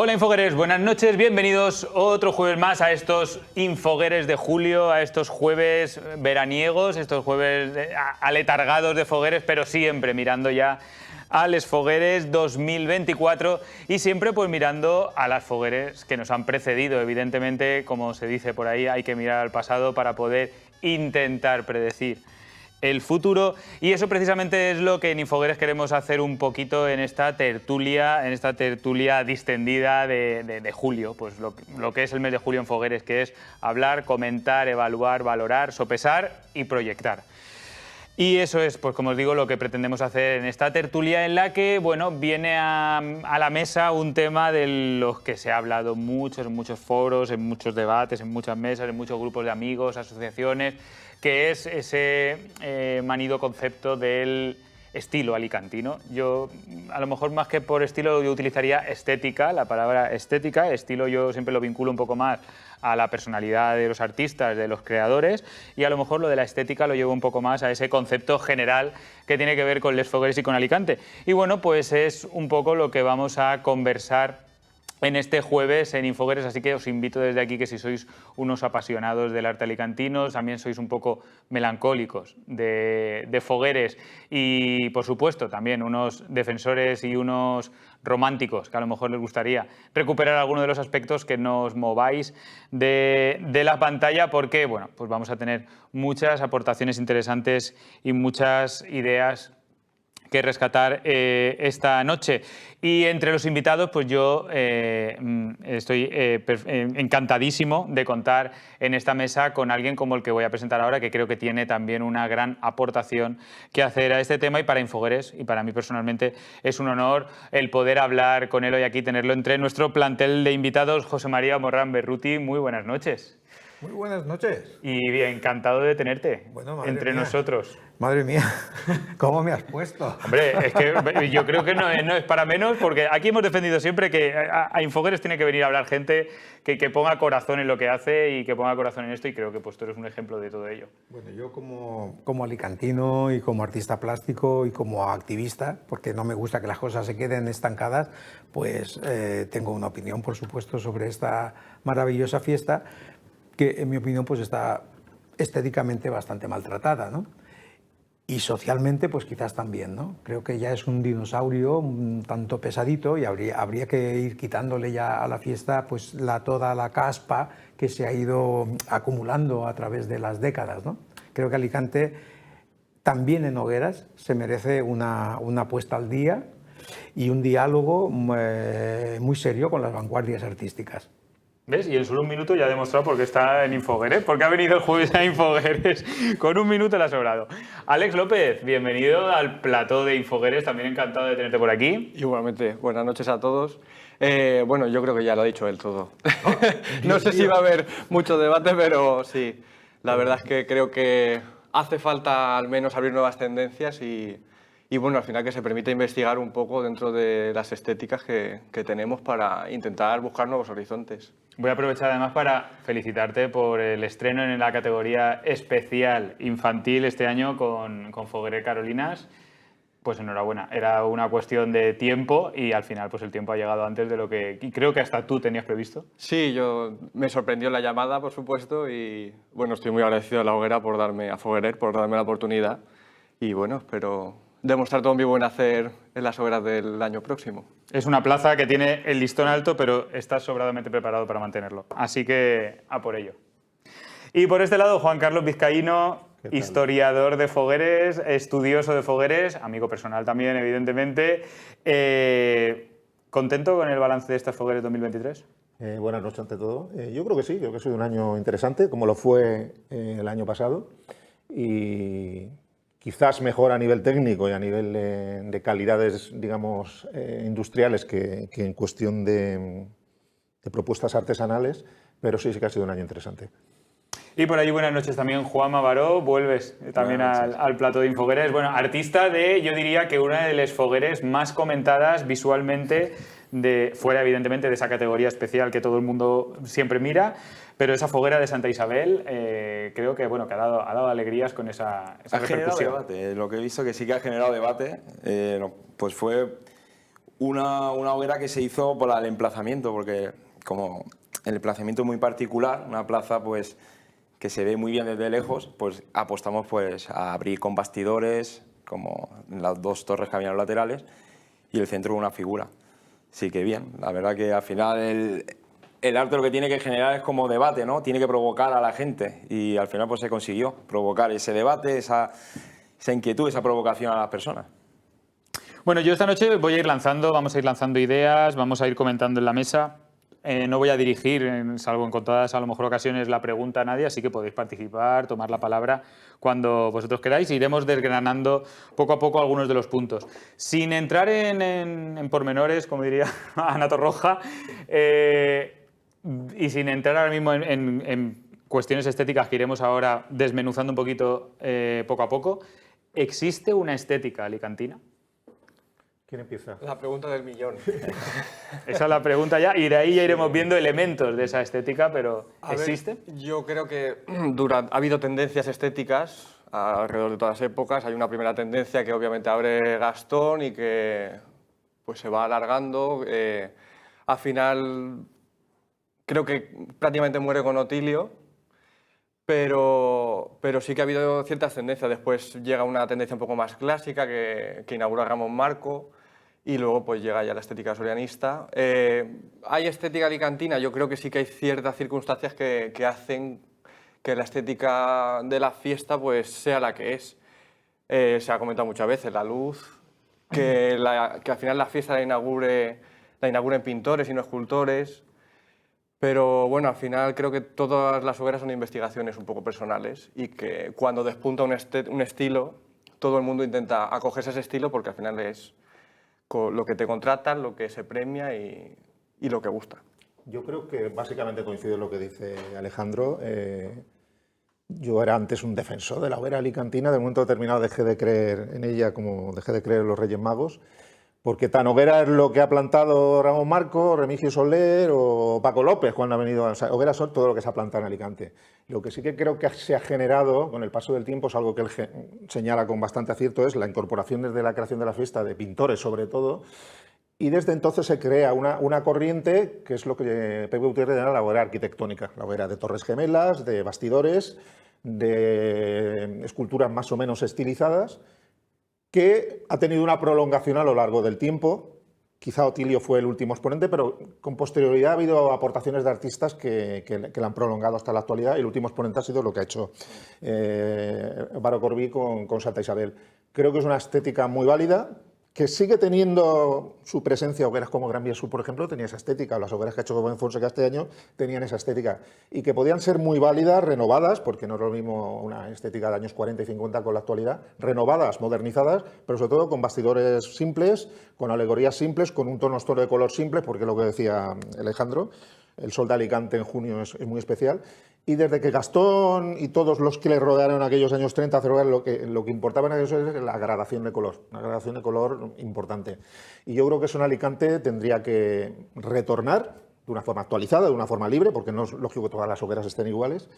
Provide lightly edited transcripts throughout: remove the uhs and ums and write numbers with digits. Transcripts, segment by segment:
Hola Infogueres, buenas noches, bienvenidos otro jueves más a estos Infogueres de julio, a estos jueves veraniegos, estos jueves aletargados de fogueres, pero siempre mirando ya a les fogueres 2024 y siempre pues mirando a las fogueres que nos han precedido. Evidentemente, como se dice por ahí, hay que mirar al pasado para poder intentar predecir el futuro, y eso precisamente es lo que en Infogueres queremos hacer un poquito en esta tertulia distendida de julio, pues lo que es el mes de julio en Fogueres, que es hablar, comentar, evaluar, valorar, sopesar y proyectar. Y eso es, pues como os digo, lo que pretendemos hacer en esta tertulia, en la que, bueno, viene a la mesa un tema de los que se ha hablado mucho, en muchos foros, en muchos debates, en muchas mesas, en muchos grupos de amigos, asociaciones, que es ese manido concepto del estilo alicantino. Yo, a lo mejor más que por estilo, yo utilizaría estética, la palabra estética. Estilo yo siempre lo vinculo un poco más a la personalidad de los artistas, de los creadores, y a lo mejor lo de la estética lo llevo un poco más a ese concepto general que tiene que ver con les fogueres y con Alicante. Y bueno, pues es un poco lo que vamos a conversar en este jueves en Infogueres, así que os invito desde aquí que si sois unos apasionados del arte alicantino, también sois un poco melancólicos de fogueres y, por supuesto, también unos defensores y unos románticos que a lo mejor les gustaría recuperar alguno de los aspectos, que no os mováis de la pantalla, porque bueno, pues vamos a tener muchas aportaciones interesantes y muchas ideas que rescatar esta noche. Y entre los invitados, pues yo estoy encantadísimo de contar en esta mesa con alguien como el que voy a presentar ahora, que creo que tiene también una gran aportación que hacer a este tema, y para Infogueres y para mí personalmente es un honor el poder hablar con él hoy aquí, tenerlo entre nuestro plantel de invitados. José María Morrán Berruti, muy buenas noches. Muy buenas noches. Y bien, encantado de tenerte entre mía. nosotros. Madre mía, ¿cómo me has puesto? Hombre, es que yo creo que no es para menos, porque aquí hemos defendido siempre que a Infogueres tiene que venir a hablar gente que ponga corazón en lo que hace y que ponga corazón en esto, y creo que pues tú eres un ejemplo de todo ello. Bueno, yo como alicantino y como artista plástico y como activista, porque no me gusta que las cosas se queden estancadas, pues tengo una opinión, por supuesto, sobre esta maravillosa fiesta, que en mi opinión pues está estéticamente bastante maltratada, ¿no? Y socialmente pues quizás también, ¿no? Creo que ya es un dinosaurio un tanto pesadito y habría que ir quitándole ya a la fiesta pues toda la caspa que se ha ido acumulando a través de las décadas, ¿no? Creo que Alicante también en hogueras se merece una puesta al día y un diálogo muy serio con las vanguardias artísticas. ¿Ves? Y en solo un minuto ya ha demostrado por qué está en Infogueres, porque ha venido el jueves a Infogueres. Con un minuto le ha sobrado. Alex López, bienvenido al plató de Infogueres, también encantado de tenerte por aquí. Igualmente, buenas noches a todos. Bueno, yo creo que ya lo ha dicho él todo. No sé si va a haber mucho debate, pero sí. La verdad es que creo que hace falta al menos abrir nuevas tendencias y bueno, al final que se permita investigar un poco dentro de las estéticas que tenemos para intentar buscar nuevos horizontes. Voy a aprovechar además para felicitarte por el estreno en la categoría especial infantil este año con Foguerer Carolinas. Pues enhorabuena, era una cuestión de tiempo y al final pues el tiempo ha llegado antes de lo que creo que hasta tú tenías previsto. Sí, me sorprendió la llamada, por supuesto, y bueno, estoy muy agradecido a la hoguera a Foguerer por darme la oportunidad y bueno, espero demostrar todo mi buen hacer en las hogueras del año próximo. Es una plaza que tiene el listón alto, pero estás sobradamente preparado para mantenerlo. Así que a por ello. Y por este lado, Juan Carlos Vizcaíno, historiador de Fogueres, estudioso de Fogueres, amigo personal también, evidentemente. ¿Contento con el balance de estas Fogueres 2023? Buenas noches ante todo. Yo creo que sí, creo que ha sido un año interesante, como lo fue el año pasado. Y quizás mejor a nivel técnico y a nivel de calidades, digamos, industriales que en cuestión de propuestas artesanales, pero sí que ha sido un año interesante. Y por allí buenas noches también, Juanma Baró, vuelves también al plató de Infogueres. Bueno, artista yo diría que una de las fogueres más comentadas visualmente, fuera evidentemente de esa categoría especial que todo el mundo siempre mira, pero esa foguera de Santa Isabel creo que, bueno, que ha dado alegrías con esa repercusión. Ha generado debate, lo que he visto que sí que ha generado debate, pues fue una hoguera que se hizo por el emplazamiento, porque como el emplazamiento es muy particular, una plaza pues que se ve muy bien desde lejos, pues apostamos pues a abrir con bastidores, como las dos torres que había en los laterales, y el centro una figura. Sí que bien, la verdad que al final el arte lo que tiene que generar es como debate, ¿no? Tiene que provocar a la gente, y al final pues se consiguió provocar ese debate, esa inquietud, esa provocación a las personas. Bueno, yo esta noche voy a ir lanzando, vamos a ir lanzando ideas, vamos a ir comentando en la mesa. No voy a dirigir, salvo en contadas a lo mejor ocasiones, la pregunta a nadie, así que podéis participar, tomar la palabra cuando vosotros queráis. Iremos desgranando poco a poco algunos de los puntos. Sin entrar en pormenores, como diría Ana Torroja, y sin entrar ahora mismo en cuestiones estéticas que iremos ahora desmenuzando un poquito poco a poco, ¿existe una estética alicantina? ¿Quién empieza? La pregunta del millón. Esa es la pregunta ya, y de ahí ya iremos viendo elementos de esa estética, pero ¿existe? Yo creo que ha habido tendencias estéticas alrededor de todas las épocas. Hay una primera tendencia que obviamente abre Gastón y que pues se va alargando. Al final creo que prácticamente muere con Otilio, pero sí que ha habido ciertas tendencias. Después llega una tendencia un poco más clásica que inaugura Ramón Marco, y luego pues llega ya la estética sorianista. ¿Hay estética alicantina? Yo creo que sí que hay ciertas circunstancias que hacen que la estética de la fiesta pues sea la que es. Se ha comentado muchas veces, la luz, que al final la fiesta la inauguren pintores y no escultores. Pero bueno, al final creo que todas las hogueras son investigaciones un poco personales, y que cuando despunta un estilo, todo el mundo intenta acogerse a ese estilo, porque al final es lo que te contratan, lo que se premia y lo que gusta. Yo creo que básicamente coincide en lo que dice Alejandro. Yo era antes un defensor de la hoguera alicantina, de momento determinado dejé de creer en ella como dejé de creer en los Reyes Magos, porque tan hoguera es lo que ha plantado Ramón Marco, Remigio Soler o Paco López cuando ha venido. O sea, hogueras son todo lo que se ha plantado en Alicante. Lo que sí que creo que se ha generado con el paso del tiempo, es algo que él señala con bastante acierto, es la incorporación desde la creación de la fiesta de pintores sobre todo, y desde entonces se crea una corriente que es lo que Pepe Gutiérrez llama la hoguera arquitectónica, la hoguera de torres gemelas, de bastidores, de esculturas más o menos estilizadas, que ha tenido una prolongación a lo largo del tiempo. Quizá Otilio fue el último exponente, pero con posterioridad ha habido aportaciones de artistas que la han prolongado hasta la actualidad, y el último exponente ha sido lo que ha hecho Varo Corbí con Santa Isabel. Creo que es una estética muy válida, que sigue teniendo su presencia. Hogueras como Gran Vía Sur, por ejemplo, tenía esa estética, o las hogueras que ha hecho Gómez Fonseca este año tenían esa estética, y que podían ser muy válidas, renovadas, porque no es lo mismo una estética de años 40 y 50 con la actualidad, renovadas, modernizadas, pero sobre todo con bastidores simples, con alegorías simples, con un tono de color simple, porque lo que decía Alejandro, el sol de Alicante en junio es muy especial. Y desde que Gastón y todos los que le rodearon en aquellos años 30, lo que importaba en aquellos años es la gradación de color, una gradación de color importante. Y yo creo que eso en Alicante tendría que retornar de una forma actualizada, de una forma libre, porque no es lógico que todas las hogueras estén iguales.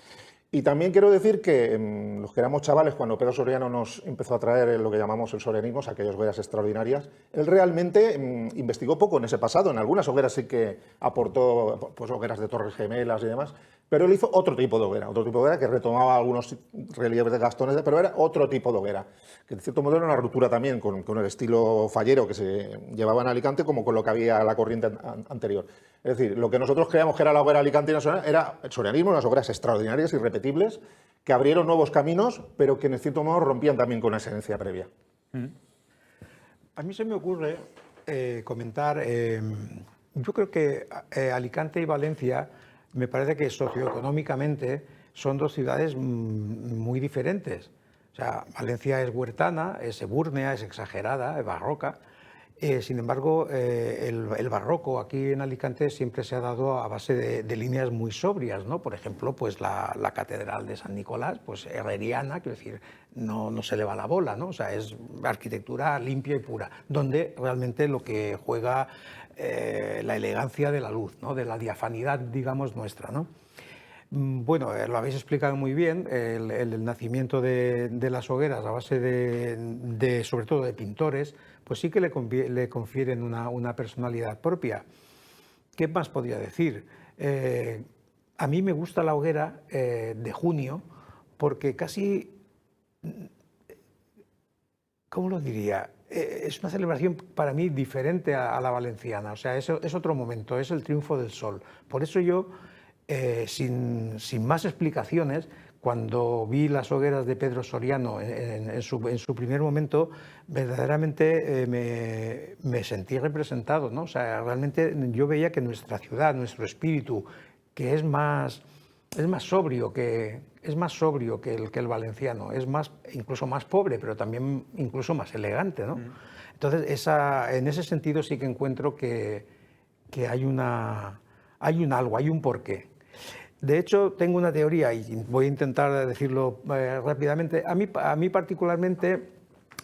Y también quiero decir que los que éramos chavales, cuando Pedro Soriano nos empezó a traer lo que llamamos el sorianismo, aquellas hogueras extraordinarias, él realmente investigó poco en ese pasado. En algunas hogueras sí que aportó pues, hogueras de torres gemelas y demás, pero él hizo otro tipo de hoguera que retomaba algunos relieves de Gastón, pero era otro tipo de hoguera, que de cierto modo era una ruptura también con el estilo fallero que se llevaba en Alicante, como con lo que había la corriente anterior. Es decir, lo que nosotros creíamos que era la hoguera alicantina era el sorianismo, unas hogueras extraordinarias y repetibles, que abrieron nuevos caminos, pero que en cierto modo rompían también con la esencia previa. A mí se me ocurre comentar, yo creo que Alicante y Valencia me parece que socioeconómicamente son dos ciudades muy diferentes. O sea, Valencia es huertana, es ebúrnea, es exagerada, es barroca. Sin embargo, el barroco aquí en Alicante siempre se ha dado a base de líneas muy sobrias, ¿no? Por ejemplo, pues la Catedral de San Nicolás, pues herreriana, quiero decir, no se le va la bola, ¿no? O sea, es arquitectura limpia y pura, donde realmente lo que juega la elegancia de la luz, ¿no? De la diafanidad, digamos, nuestra, ¿no? Bueno, lo habéis explicado muy bien, el nacimiento de las hogueras a base sobre todo de pintores, pues sí que le confieren una personalidad propia. ¿Qué más podría decir? A mí me gusta la hoguera de junio porque casi, ¿cómo lo diría? Es una celebración para mí diferente a la valenciana, o sea, es otro momento, es el triunfo del sol. Por eso yo, sin más explicaciones, cuando vi las hogueras de Pedro Soriano en su primer momento, verdaderamente me sentí representado, ¿no? O sea, realmente yo veía que nuestra ciudad, nuestro espíritu, que es más sobrio que el valenciano, es incluso más pobre, pero también incluso más elegante, ¿no? Entonces, en ese sentido sí que encuentro que hay un algo, hay un porqué. De hecho, tengo una teoría y voy a intentar decirlo rápidamente. A mí particularmente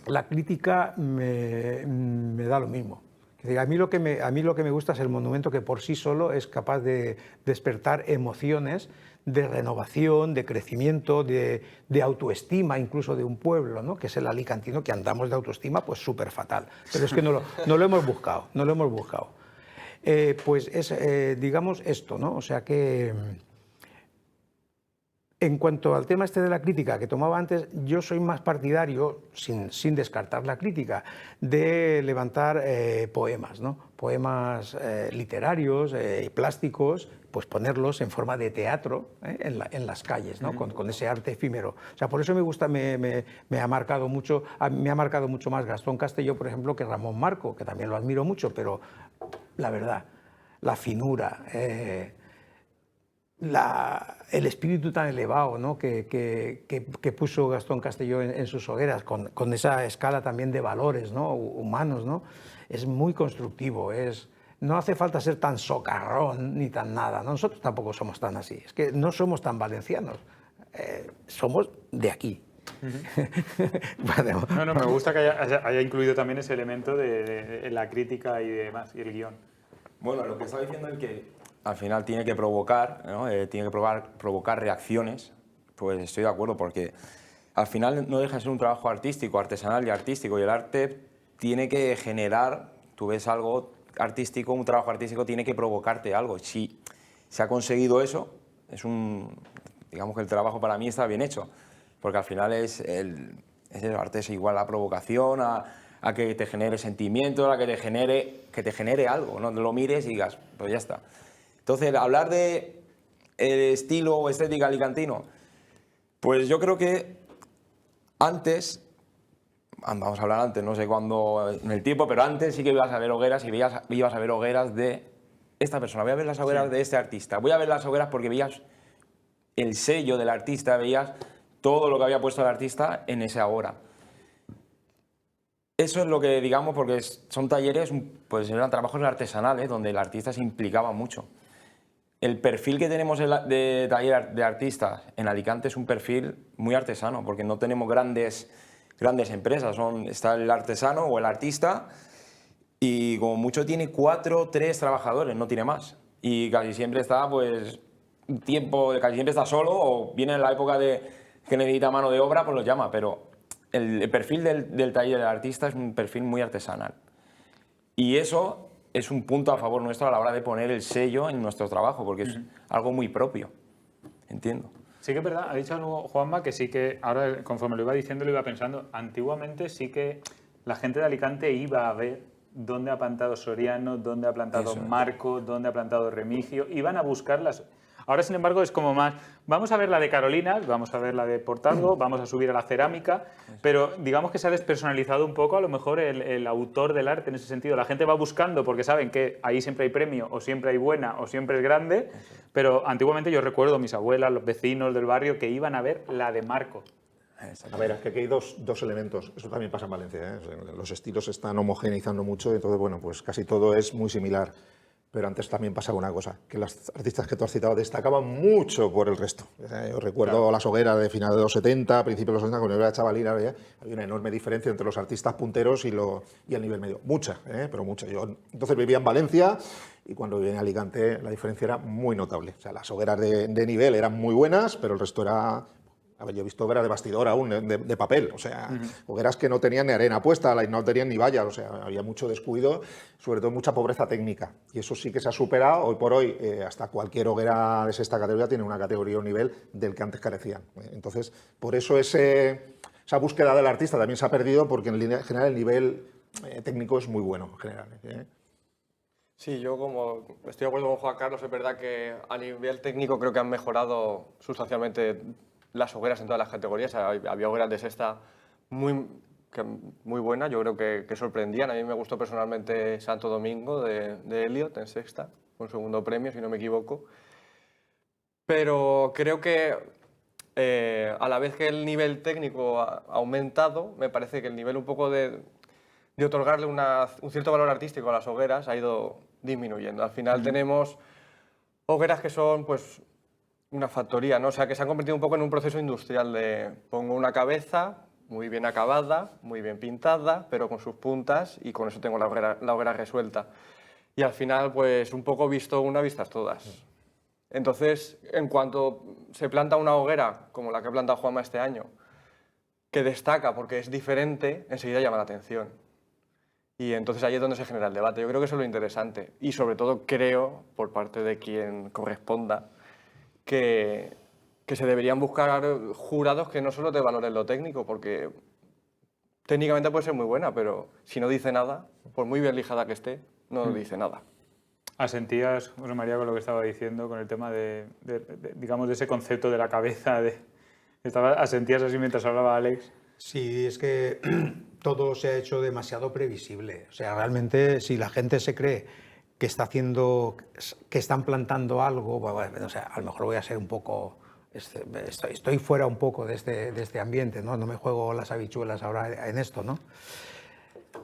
la crítica me da lo mismo. A mí lo que me gusta es el monumento que por sí solo es capaz de despertar emociones de renovación, de crecimiento, de autoestima incluso de un pueblo, ¿no? Que es el alicantino, que andamos de autoestima pues súper fatal. Pero es que no lo hemos buscado, no lo hemos buscado. Pues es, digamos, esto, ¿no? O sea que... En cuanto al tema este de la crítica que tomaba antes, yo soy más partidario, sin descartar la crítica, de levantar poemas, ¿no? Poemas literarios y plásticos, pues ponerlos en forma de teatro en las calles, ¿no? Con ese arte efímero. O sea, por eso me gusta, me ha marcado mucho más Gastón Castelló, por ejemplo, que Ramón Marco, que también lo admiro mucho, pero la verdad, la finura... el espíritu tan elevado, ¿no? que puso Gastón Castelló en sus hogueras, con esa escala también de valores, ¿no? Humanos, ¿no? Es muy constructivo, no hace falta ser tan socarrón ni tan nada, ¿no? Nosotros tampoco somos tan así, es que no somos tan valencianos, somos de aquí. No, me gusta que haya incluido también ese elemento de la crítica y demás, y el guión. Bueno, lo que estaba diciendo es que al final tiene que provocar, ¿no? Tiene que provocar reacciones, pues estoy de acuerdo, porque al final no deja de ser un trabajo artístico, artesanal y artístico, y el arte tiene que generar, tú ves algo artístico, un trabajo artístico tiene que provocarte algo. Si se ha conseguido eso, digamos que el trabajo para mí está bien hecho, porque al final el arte es igual a la provocación, a que te genere sentimiento, a que te genere algo, no lo mires y digas, pues ya está. Entonces, hablar de el estilo o estética alicantino, pues yo creo que antes, vamos a hablar antes, no sé cuándo en el tiempo, pero antes sí que ibas a ver hogueras y ibas a ver hogueras de esta persona, voy a ver las hogueras de este artista, voy a ver las hogueras porque veías el sello del artista, veías todo lo que había puesto el artista en esa hora. Eso es lo que digamos, porque son talleres, pues eran trabajos artesanales donde el artista se implicaba mucho. El perfil que tenemos de taller de artistas en Alicante es un perfil muy artesano, porque no tenemos grandes empresas. Está el artesano o el artista y como mucho tiene 4 o 3 trabajadores, no tiene más. Y casi siempre está, pues, casi siempre está solo o viene en la época que necesita mano de obra, pues lo llama. Pero el perfil del taller del artista es un perfil muy artesanal. Y eso es un punto a favor nuestro a la hora de poner el sello en nuestro trabajo, porque es algo muy propio, entiendo. Sí que es verdad, ha dicho algo Juanma, que sí que ahora conforme lo iba diciendo lo iba pensando, antiguamente sí que la gente de Alicante iba a ver dónde ha plantado Soriano, dónde ha plantado Marco, dónde ha plantado Remigio, iban a buscarlas. Ahora, sin embargo, es como más, vamos a ver la de Carolinas, vamos a ver la de Portalgo, vamos a subir a la cerámica, pero digamos que se ha despersonalizado un poco a lo mejor el autor del arte en ese sentido. La gente va buscando porque saben que ahí siempre hay premio, o siempre hay buena, o siempre es grande, pero antiguamente yo recuerdo a mis abuelas, los vecinos del barrio que iban a ver la de Marco. A ver, es que aquí hay dos elementos, eso también pasa en Valencia, ¿eh? Los estilos se están homogeneizando mucho, entonces, bueno, pues casi todo es muy similar. Pero antes también pasaba una cosa, que las artistas que tú has citado destacaban mucho por el resto. Yo recuerdo las hogueras de finales de los 70, principios de los 70, cuando yo era chavalina, había una enorme diferencia entre los artistas punteros y el nivel medio. Mucha, pero mucha. Yo entonces vivía en Valencia y cuando vivía en Alicante la diferencia era muy notable. O sea, las hogueras de nivel eran muy buenas, pero el resto era... A ver, yo he visto hogueras de bastidor aún, de papel, o sea, hogueras que no tenían ni arena puesta, no tenían ni vallas, o sea, había mucho descuido, sobre todo mucha pobreza técnica. Y eso sí que se ha superado, hoy por hoy, hasta cualquier hoguera de sexta categoría tiene una categoría o nivel del que antes carecían. Entonces, por eso esa búsqueda del artista también se ha perdido, porque en línea general el nivel técnico es muy bueno, en general. Sí, yo como estoy de acuerdo con Juan Carlos, es verdad que a nivel técnico creo que han mejorado sustancialmente las hogueras en todas las categorías. Había hogueras de sexta muy buenas, yo creo que sorprendían. A mí me gustó personalmente Santo Domingo de Elliot en sexta, con segundo premio, si no me equivoco. Pero creo que a la vez que el nivel técnico ha aumentado, me parece que el nivel un poco de otorgarle un cierto valor artístico a las hogueras ha ido disminuyendo. Al final tenemos hogueras que son pues una factoría, ¿no? O sea, que se han convertido un poco en un proceso industrial de pongo una cabeza muy bien acabada, muy bien pintada, pero con sus puntas, y con eso tengo la hoguera resuelta. Y al final, pues un poco visto una, vistas todas. Entonces, en cuanto se planta una hoguera, como la que ha plantado Juanma este año, que destaca porque es diferente, enseguida llama la atención. Y entonces ahí es donde se genera el debate. Yo creo que eso es lo interesante. Y sobre todo creo, por parte de quien corresponda, que se deberían buscar jurados que no solo te valoren lo técnico, porque técnicamente puede ser muy buena, pero si no dice nada, por muy bien lijada que esté, no dice nada. ¿Asentías, José María, con lo que estaba diciendo, con el tema digamos, de ese concepto de la cabeza? ¿Asentías así mientras hablaba Alex? Sí, es que todo se ha hecho demasiado previsible. O sea, realmente, si la gente se cree que están plantando algo, bueno, o sea, a lo mejor voy a ser un poco... Estoy fuera un poco de este ambiente, ¿no? No me juego las habichuelas ahora en esto, ¿no?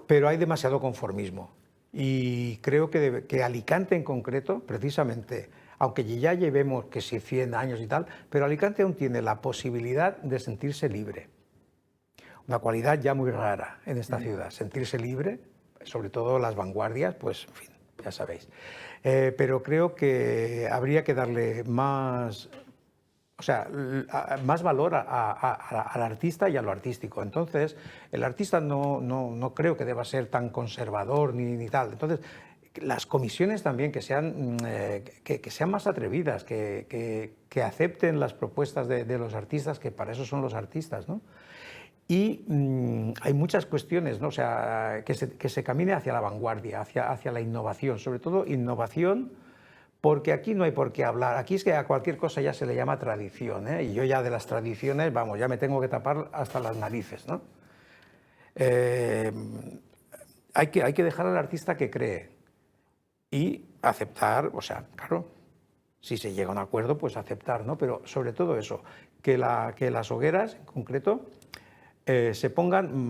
Pero hay demasiado conformismo. Y creo que Alicante en concreto, precisamente, aunque ya llevemos que si 100 años y tal, pero Alicante aún tiene la posibilidad de sentirse libre. Una cualidad ya muy rara en esta ciudad, sentirse libre, sobre todo las vanguardias, pues, en fin, ya sabéis. Pero creo que habría que darle más... O sea, más valor al artista y a lo artístico. Entonces, el artista no creo que deba ser tan conservador ni tal. Entonces, las comisiones también que sean más atrevidas, que acepten las propuestas de los artistas, que para eso son los artistas, ¿no? Y hay muchas cuestiones, ¿no? O sea, que se camine hacia la vanguardia, hacia la innovación, sobre todo innovación. Porque aquí no hay por qué hablar, aquí es que a cualquier cosa ya se le llama tradición, ¿eh? Y yo ya de las tradiciones, vamos, ya me tengo que tapar hasta las narices, ¿no? Hay que dejar al artista que cree y aceptar, o sea, claro, si se llega a un acuerdo, pues aceptar, ¿no? Pero sobre todo eso, que las hogueras, en concreto, se pongan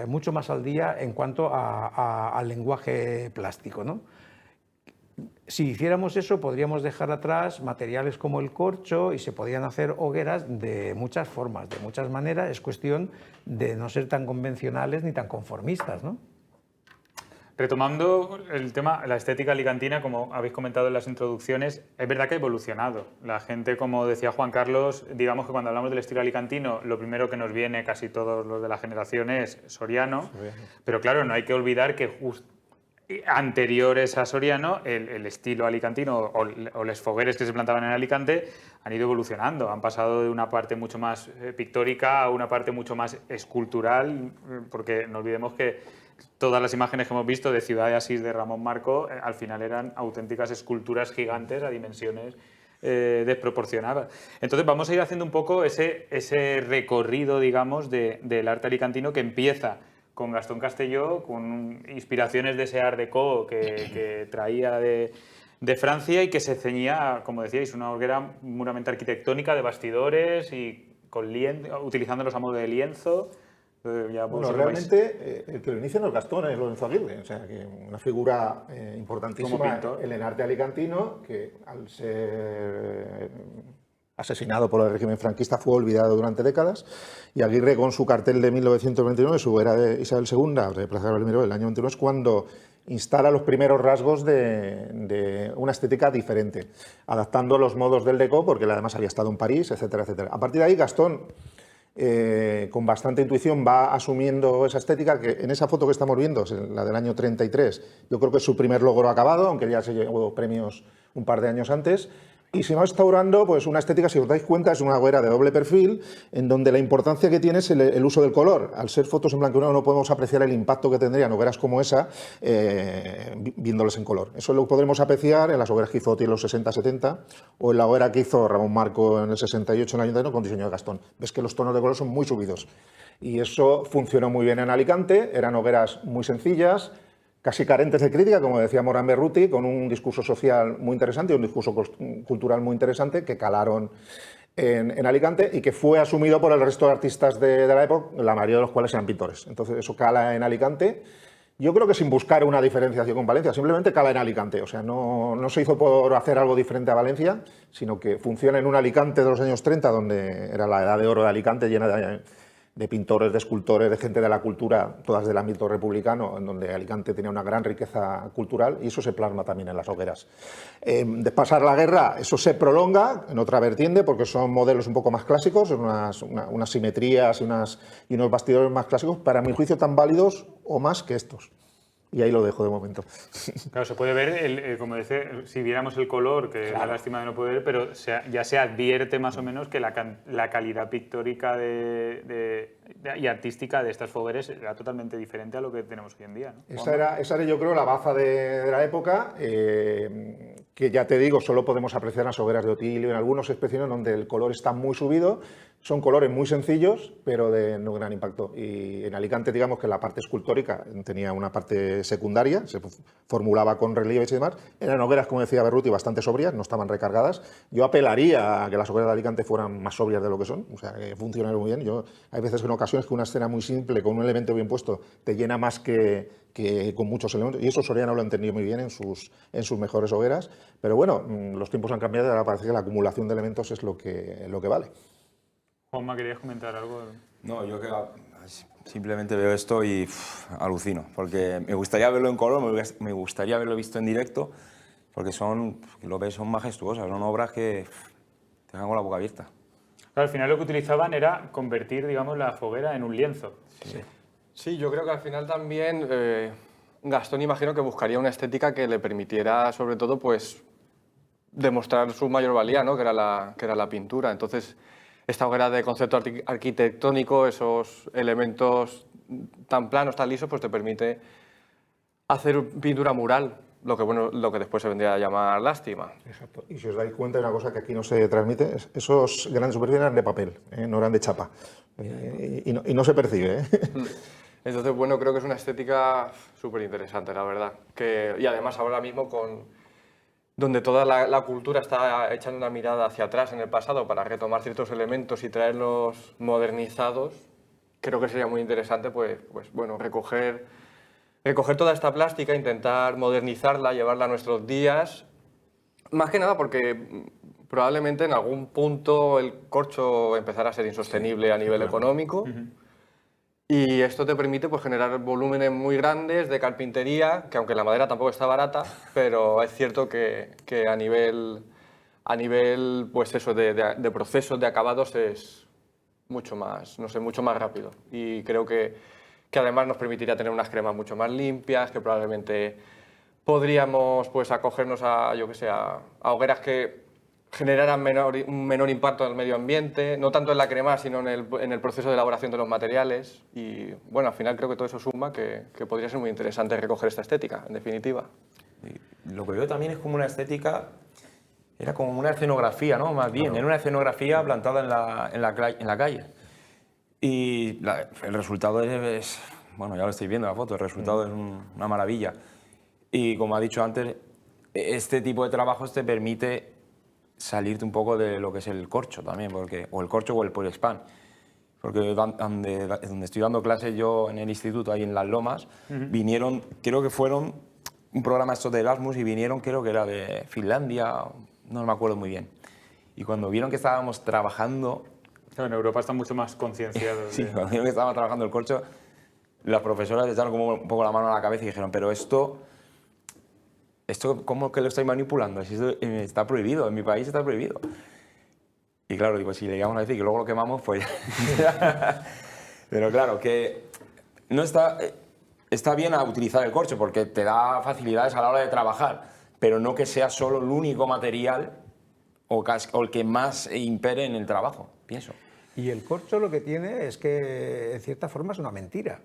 mucho más al día en cuanto al lenguaje plástico, ¿no? Si hiciéramos eso, podríamos dejar atrás materiales como el corcho y se podrían hacer hogueras de muchas formas, de muchas maneras. Es cuestión de no ser tan convencionales ni tan conformistas, ¿no? Retomando el tema, la estética alicantina, como habéis comentado en las introducciones, es verdad que ha evolucionado. La gente, como decía Juan Carlos, digamos que cuando hablamos del estilo alicantino, lo primero que nos viene casi todos los de la generación es Soriano. Pero claro, no hay que olvidar que anteriores a Soriano, el estilo alicantino o los fogueres que se plantaban en Alicante han ido evolucionando. Han pasado de una parte mucho más pictórica a una parte mucho más escultural, porque no olvidemos que todas las imágenes que hemos visto de Ciudad de Asís de Ramón Marco al final eran auténticas esculturas gigantes a dimensiones desproporcionadas. Entonces vamos a ir haciendo un poco ese recorrido, digamos, del arte alicantino que empieza con Gastón Castelló, con inspiraciones de ese Art Deco que traía de Francia y que se ceñía, como decíais, una hoguera puramente arquitectónica de bastidores y utilizándolos a modo de lienzo. Ya Bueno, pues, realmente el que lo inicia no es Gastón, es Lorenzo Aguirre, o sea, que una figura Como importantísima pintor. en el arte alicantino, que al ser asesinado por el régimen franquista fue olvidado durante décadas, y Aguirre con su cartel de 1929, su era de Isabel II, de Plaza de Valmiro del año 21, es cuando instala los primeros rasgos de una estética diferente, adaptando los modos del Déco, porque él además había estado en París, etcétera, etcétera. A partir de ahí, Gastón, con bastante intuición, va asumiendo esa estética que en esa foto que estamos viendo, es la del año 33, yo creo que es su primer logro acabado, aunque ya se llevó premios un par de años antes, y se va instaurando pues, una estética, si os dais cuenta, es una hoguera de doble perfil, en donde la importancia que tiene es el uso del color. Al ser fotos en blanco y negro no podemos apreciar el impacto que tendrían hogueras como esa viéndolas en color. Eso lo podremos apreciar en las hogueras que hizo Oti en los 60-70 o en la hoguera que hizo Ramón Marco en el 68 en el Ayuntamiento con diseño de Gastón. Ves que los tonos de color son muy subidos. Y eso funcionó muy bien en Alicante, eran hogueras muy sencillas, casi carentes de crítica, como decía Morán Berruti, con un discurso social muy interesante y un discurso cultural muy interesante que calaron en Alicante y que fue asumido por el resto de artistas de la época, la mayoría de los cuales eran pintores. Entonces eso cala en Alicante, yo creo que sin buscar una diferenciación con Valencia, simplemente cala en Alicante. O sea, no se hizo por hacer algo diferente a Valencia, sino que funciona en un Alicante de los años 30, donde era la edad de oro de Alicante, llena de pintores, de escultores, de gente de la cultura, todas del ámbito republicano, en donde Alicante tenía una gran riqueza cultural, y eso se plasma también en las hogueras. De pasar la guerra, eso se prolonga en otra vertiente, porque son modelos un poco más clásicos, unas simetrías y unos bastidores más clásicos, para mi juicio tan válidos o más que estos. Y ahí lo dejo de momento. Claro, se puede ver, como dice, si viéramos el color, que la lástima de no poder ver, pero ya se advierte más o menos que la calidad pictórica y artística de estas fogueres era totalmente diferente a lo que tenemos hoy en día, ¿no? Esa era, yo creo, la baza de la época, que ya te digo, solo podemos apreciar las hogueras de Otilio, en algunos especímenes donde el color está muy subido. Son colores muy sencillos, pero de no gran impacto. Y en Alicante, digamos que la parte escultórica tenía una parte secundaria, se formulaba con relieves y demás. Eran hogueras, como decía Berruti, bastante sobrias, no estaban recargadas. Yo apelaría a que las hogueras de Alicante fueran más sobrias de lo que son, o sea, que funcionaran muy bien. Hay veces en ocasiones que una escena muy simple, con un elemento bien puesto, te llena más que con muchos elementos. Y eso Soriano lo ha entendido muy bien en sus mejores hogueras. Pero bueno, los tiempos han cambiado y ahora parece que la acumulación de elementos es lo que vale. Juanma, ¿querías comentar algo? No, yo que simplemente veo esto y alucino, porque me gustaría verlo en color, me gustaría haberlo visto en directo, porque son majestuosas, son obras que te dejan con la boca abierta. Claro, al final lo que utilizaban era convertir, digamos, la foguera en un lienzo. Sí, yo creo que al final también Gastón imagino que buscaría una estética que le permitiera, sobre todo, pues demostrar su mayor valía, ¿no? que era la pintura. Entonces, esta hoguera de concepto arquitectónico, esos elementos tan planos, tan lisos, pues te permite hacer pintura mural, lo que después se vendría a llamar lástima. Exacto. Y si os dais cuenta de una cosa que aquí no se transmite, esos grandes superficies eran de papel, no eran de chapa. Y no se percibe. Entonces, bueno, creo que es una estética súper interesante, la verdad. Y además ahora mismo donde toda la cultura está echando una mirada hacia atrás en el pasado para retomar ciertos elementos y traerlos modernizados, creo que sería muy interesante pues bueno, recoger toda esta plástica, intentar modernizarla, llevarla a nuestros días, más que nada porque probablemente en algún punto el corcho empezará a ser insostenible a nivel económico. Y esto te permite pues, generar volúmenes muy grandes de carpintería, que aunque la madera tampoco está barata, pero es cierto que a nivel pues eso, de procesos, de acabados, es mucho más, no sé, mucho más rápido. Y creo que además nos permitiría tener unas cremas mucho más limpias, que probablemente podríamos pues, acogernos a hogueras que generaran un menor impacto en el medio ambiente, no tanto en la crema, sino en el proceso de elaboración de los materiales. Y bueno, al final creo que todo eso suma que podría ser muy interesante recoger esta estética, en definitiva. Y lo que veo también es como una estética, era como una escenografía, ¿no? Más bien, era una escenografía plantada en la calle. Y el resultado es, bueno, ya lo estáis viendo en la foto, el resultado es una maravilla. Y como ha dicho antes, este tipo de trabajos te permite salirte un poco de lo que es el corcho también, o el corcho o el poliespan. porque donde estoy dando clases yo en el instituto, ahí en Las Lomas, vinieron, creo que fueron un programa esto de Erasmus y vinieron, creo que era de Finlandia, no me acuerdo muy bien. Y cuando vieron que estábamos trabajando... Claro, en Europa están mucho más concienciados. Sí, cuando vieron que estábamos trabajando el corcho, las profesoras le echaron como un poco la mano a la cabeza y dijeron, pero esto ¿cómo que lo estáis manipulando? Si esto está prohibido, en mi país está prohibido. Y claro, digo, si le llegamos a decir que luego lo quemamos, pues... Pero claro, que no está bien a utilizar el corcho porque te da facilidades a la hora de trabajar, pero no que sea solo el único material o el que más impere en el trabajo, pienso. Y el corcho lo que tiene es que, en cierta forma, es una mentira.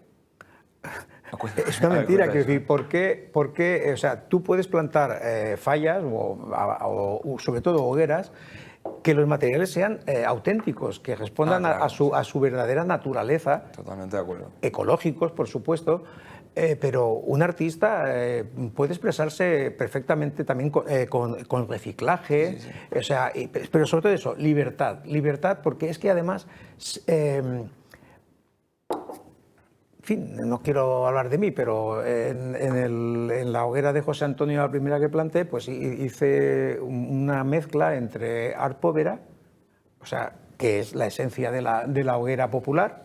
Es una mentira, quiero decir, ¿por qué? O sea, tú puedes plantar fallas o sobre todo hogueras, que los materiales sean auténticos, que respondan claro, a su verdadera naturaleza. Totalmente de acuerdo. Ecológicos, por supuesto, pero un artista puede expresarse perfectamente también con reciclaje, Sí. O sea, pero sobre todo eso, libertad, porque es que además... en fin, no quiero hablar de mí, pero en la hoguera de José Antonio, la primera que planté, pues hice una mezcla entre art povera, o sea, que es la esencia de la hoguera popular,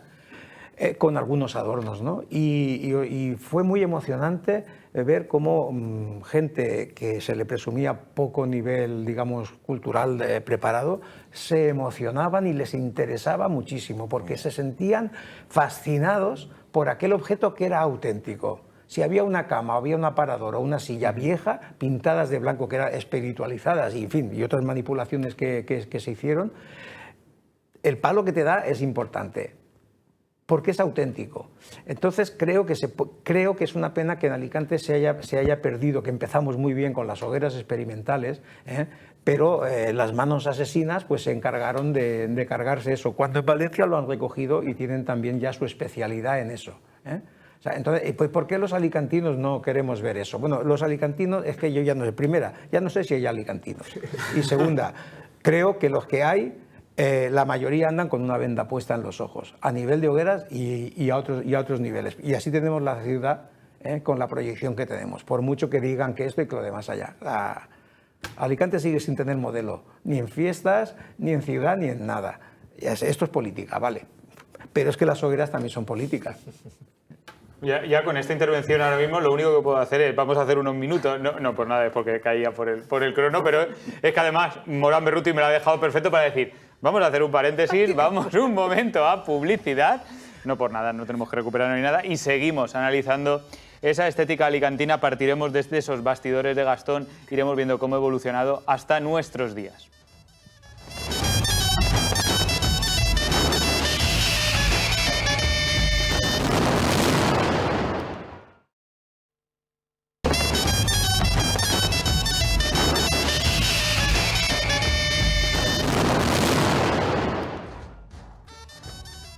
con algunos adornos, ¿no? Y fue muy emocionante ver cómo gente que se le presumía poco nivel, digamos, cultural preparado, se emocionaban y les interesaba muchísimo, porque se sentían fascinados por aquel objeto que era auténtico. Si había una cama, había un aparador o una silla vieja, pintadas de blanco, que eran espiritualizadas, y en fin, y otras manipulaciones que se hicieron, el palo que te da es importante, porque es auténtico. Entonces creo que es una pena que en Alicante se haya perdido, que empezamos muy bien con las hogueras experimentales, pero las manos asesinas pues se encargaron de cargarse eso, cuando en Valencia lo han recogido y tienen también ya su especialidad en eso. O sea, entonces, pues, ¿por qué los alicantinos no queremos ver eso? Bueno, los alicantinos, es que yo ya no sé, primera, ya no sé si hay alicantinos, y segunda, creo que los que hay, la mayoría andan con una venda puesta en los ojos, a nivel de hogueras y a otros niveles. Y así tenemos la ciudad con la proyección que tenemos, por mucho que digan que esto y que lo demás allá. Alicante sigue sin tener modelo, ni en fiestas, ni en ciudad, ni en nada. Esto es política, vale, pero es que las hogueras también son políticas. Ya con esta intervención ahora mismo lo único que puedo hacer es, vamos a hacer unos minutos, no por nada, es porque caía por el crono, pero es que además Morán Berruti me lo ha dejado perfecto para decir, vamos a hacer un paréntesis, vamos un momento a publicidad, no por nada, no tenemos que recuperar ni nada, y seguimos analizando esa estética alicantina, partiremos desde esos bastidores de Gastón, iremos viendo cómo ha evolucionado hasta nuestros días.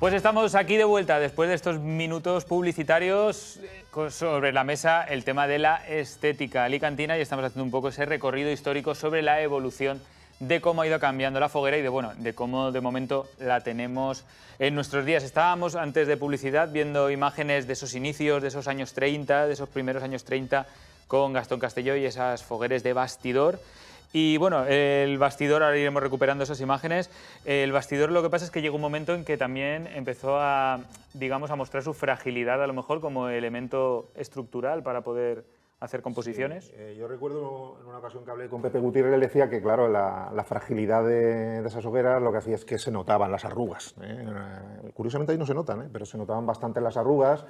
Pues estamos aquí de vuelta después de estos minutos publicitarios sobre la mesa el tema de la estética alicantina y estamos haciendo un poco ese recorrido histórico sobre la evolución de cómo ha ido cambiando la foguera y de cómo de momento la tenemos en nuestros días. Estábamos antes de publicidad viendo imágenes de esos inicios, de esos años 30, de esos primeros años 30 con Gastón Castelló y esas fogueres de bastidor. Y bueno, el bastidor, ahora iremos recuperando esas imágenes. El bastidor lo que pasa es que llegó un momento en que también empezó a, digamos, a mostrar su fragilidad a lo mejor como elemento estructural para poder hacer composiciones. Sí, yo recuerdo en una ocasión que hablé con Pepe Gutiérrez, él decía que claro, la fragilidad de esas hogueras lo que hacía es que se notaban las arrugas. Curiosamente ahí no se notan, pero se notaban bastante las arrugas.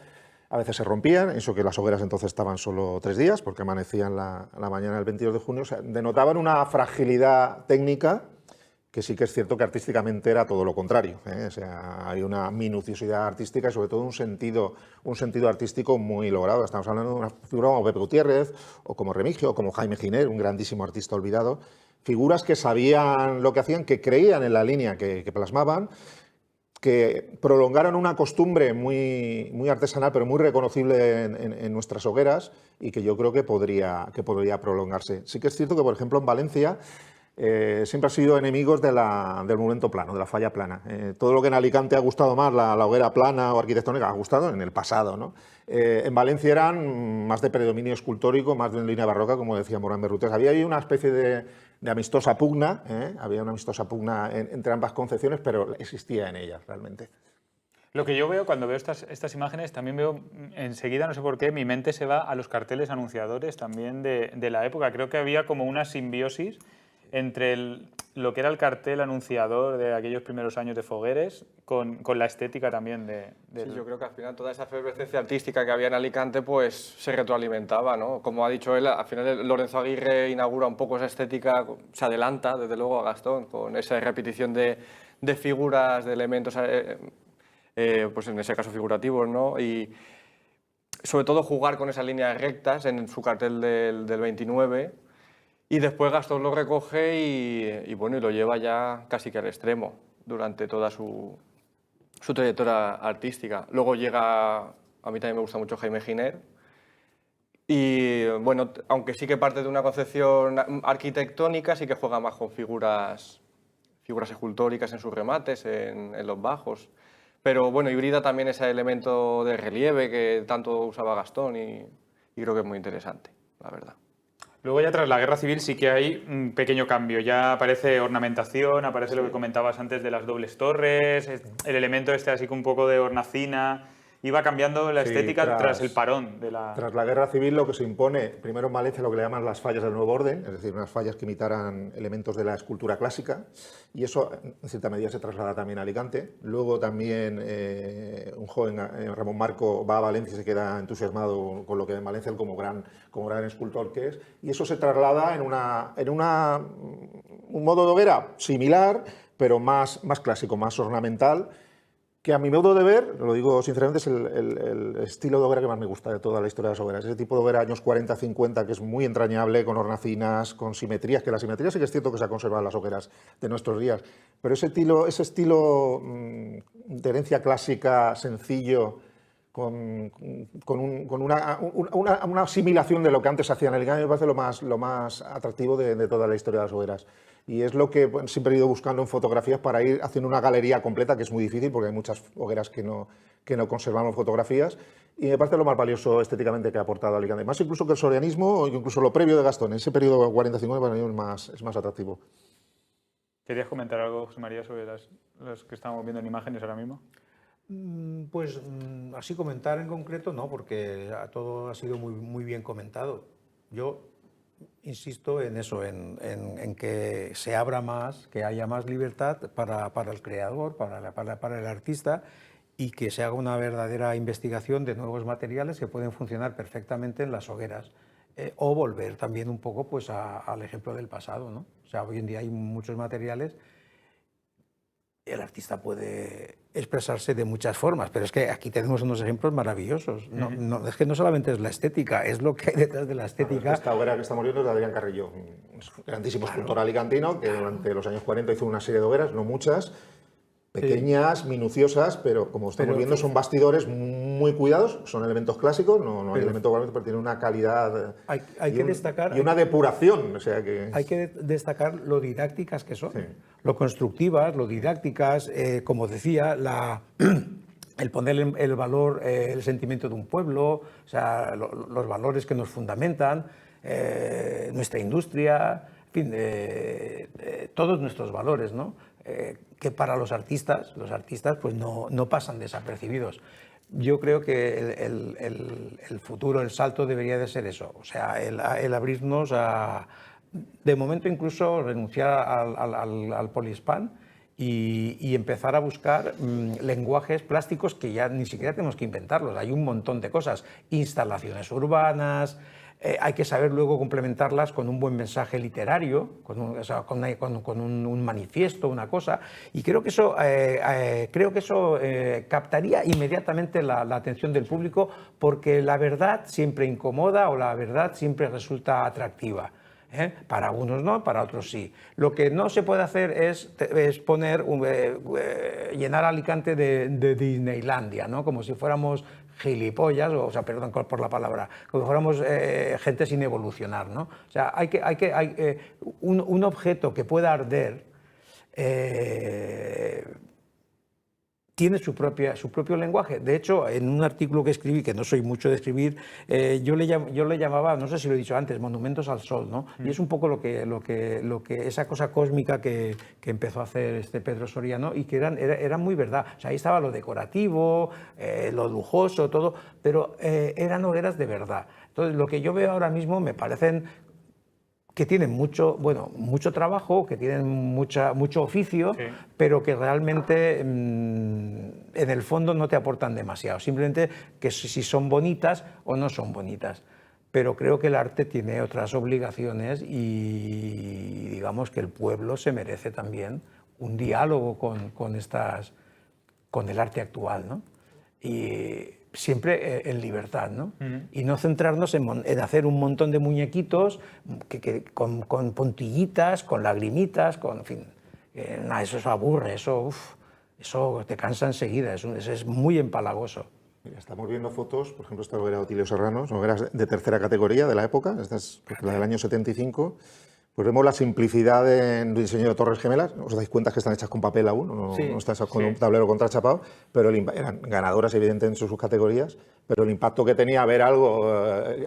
A veces se rompían, eso que las hogueras entonces estaban solo 3 días, porque amanecían la mañana del 22 de junio, o sea, denotaban una fragilidad técnica que sí que es cierto que artísticamente era todo lo contrario. O sea, hay una minuciosidad artística y sobre todo un sentido artístico muy logrado. Estamos hablando de una figura como Pepe Gutiérrez, o como Remigio, o como Jaime Giner, un grandísimo artista olvidado, figuras que sabían lo que hacían, que creían en la línea que plasmaban, que prolongaron una costumbre muy artesanal, pero muy reconocible en nuestras hogueras y que yo creo que podría prolongarse. Sí que es cierto que, por ejemplo, en Valencia siempre han sido enemigos del monumento plano, de la falla plana. Todo lo que en Alicante ha gustado más, la hoguera plana o arquitectónica, ha gustado en el pasado, ¿no? En Valencia eran más de predominio escultórico, más de línea barroca, como decía Morán Berrutés. Había ahí una especie de amistosa pugna, había una amistosa pugna entre ambas concepciones, pero existía en ellas realmente. Lo que yo veo cuando veo estas imágenes, también veo enseguida, no sé por qué, mi mente se va a los carteles anunciadores también de la época. Creo que había como una simbiosis entre lo que era el cartel anunciador de aquellos primeros años de Fogueres con la estética también Sí, yo creo que al final toda esa efervescencia artística que había en Alicante pues se retroalimentaba, ¿no? Como ha dicho él, al final Lorenzo Aguirre inaugura un poco esa estética, se adelanta desde luego a Gastón con esa repetición de figuras, de elementos, pues en ese caso figurativos, ¿no? Y sobre todo jugar con esas líneas rectas en su cartel del 29. Y después Gastón lo recoge y bueno, y lo lleva ya casi que al extremo durante toda su trayectoria artística. Luego llega, a mí también me gusta mucho Jaime Giner, y bueno, aunque sí que parte de una concepción arquitectónica, sí que juega más con figuras escultóricas en sus remates, en los bajos. Pero bueno, hibrida también ese elemento de relieve que tanto usaba Gastón y creo que es muy interesante, la verdad. Luego ya tras la Guerra Civil sí que hay un pequeño cambio, ya aparece ornamentación, aparece lo que comentabas antes de las dobles torres, el elemento este así con un poco de hornacina, iba cambiando la estética tras el parón de la... Tras la Guerra Civil lo que se impone, primero en Valencia lo que le llaman las fallas del nuevo orden, es decir, unas fallas que imitaran elementos de la escultura clásica, y eso en cierta medida se traslada también a Alicante. Luego también un joven, Ramón Marco, va a Valencia y se queda entusiasmado con lo que en Valencia él como gran escultor que es, y eso se traslada en un modo de hoguera similar, pero más clásico, más ornamental, que a mi modo de ver, lo digo sinceramente, es el estilo de hoguera que más me gusta de toda la historia de las hogueras. Ese tipo de hoguera años 40-50 que es muy entrañable, con hornacinas, con simetrías, que la simetría sí que es cierto que se ha conservado en las hogueras de nuestros días, pero ese estilo de herencia clásica, sencillo, con una asimilación de lo que antes se hacía en Alicante, me parece lo más atractivo de toda la historia de las hogueras. Y es lo que siempre he ido buscando en fotografías para ir haciendo una galería completa, que es muy difícil porque hay muchas hogueras que no conservamos fotografías, y me parece lo más valioso estéticamente que ha aportado Alicante. Más incluso que el sorianismo o incluso lo previo de Gastón. En ese periodo 40-50 para mí es más atractivo. ¿Querías comentar algo, José María, sobre las que estamos viendo en imágenes ahora mismo? Pues así comentar en concreto no, porque todo ha sido muy bien comentado. Yo insisto en eso, en que se abra más, que haya más libertad para el creador, para el artista, y que se haga una verdadera investigación de nuevos materiales que pueden funcionar perfectamente en las hogueras. O volver también un poco pues, al ejemplo del pasado, ¿no? O sea, hoy en día hay muchos materiales. El artista puede expresarse de muchas formas, pero es que aquí tenemos unos ejemplos maravillosos. No, es que no solamente es la estética, es lo que hay detrás de la estética. Esta hoguera que estamos viendo es de Adrián Carrillo, un grandísimo escultor alicantino que durante los años 40 hizo una serie de hogueras, no muchas, pequeñas, minuciosas, pero como estamos viendo son bastidores muy cuidados, son elementos clásicos, no hay elementos cuadros, pero tienen una calidad hay que destacar, y una depuración. O sea que... Hay que destacar lo didácticas que son, lo constructivas, lo didácticas, como decía, el poner el valor, el sentimiento de un pueblo, o sea, los valores que nos fundamentan, nuestra industria, en fin, todos nuestros valores, ¿no? Que para los artistas pues no pasan desapercibidos. Yo creo que el futuro, el salto debería de ser eso, o sea, el abrirnos a, de momento incluso renunciar al poliespan y empezar a buscar lenguajes plásticos que ya ni siquiera tenemos que inventarlos, hay un montón de cosas, instalaciones urbanas. Hay que saber luego complementarlas con un buen mensaje literario, con un manifiesto, una cosa, y creo que eso captaría inmediatamente la atención del público, porque la verdad siempre incomoda o la verdad siempre resulta atractiva. Para unos no, para otros sí. Lo que no se puede hacer es poner, llenar Alicante de Disneylandia, ¿no? Como si fuéramos gilipollas, o sea, perdón por la palabra, como si fuéramos gente sin evolucionar, ¿no? O sea, un objeto que pueda arder tiene su propio lenguaje. De hecho, en un artículo que escribí, que no soy mucho de escribir, yo le llamaba, no sé si lo he dicho antes, monumentos al sol, ¿no? Y es un poco lo que esa cosa cósmica que empezó a hacer este Pedro Soriano, y que eran muy verdad. O sea, ahí estaba lo decorativo, lo lujoso, todo, pero eran hogueras de verdad. Entonces, lo que yo veo ahora mismo me parecen que tienen mucho trabajo, que tienen mucho oficio, sí, pero que realmente en el fondo no te aportan demasiado. Simplemente que si son bonitas o no son bonitas. Pero creo que el arte tiene otras obligaciones y digamos que el pueblo se merece también un diálogo con el arte actual, ¿no? Y siempre en libertad, ¿no? Y no centrarnos en hacer un montón de muñequitos con puntillitas, con lagrimitas, en fin. Eso aburre, eso te cansa enseguida, eso es muy empalagoso. Mira, estamos viendo fotos, por ejemplo, esta hoguera de Otilio Serrano, son hogueras de tercera categoría de la época, esta es la del año 75. Pues vemos la simplicidad en el diseño de torres gemelas. ¿Os dais cuenta que están hechas con papel aún? No están hechas con un tablero contrachapado, pero eran ganadoras evidentemente en sus categorías, pero el impacto que tenía ver algo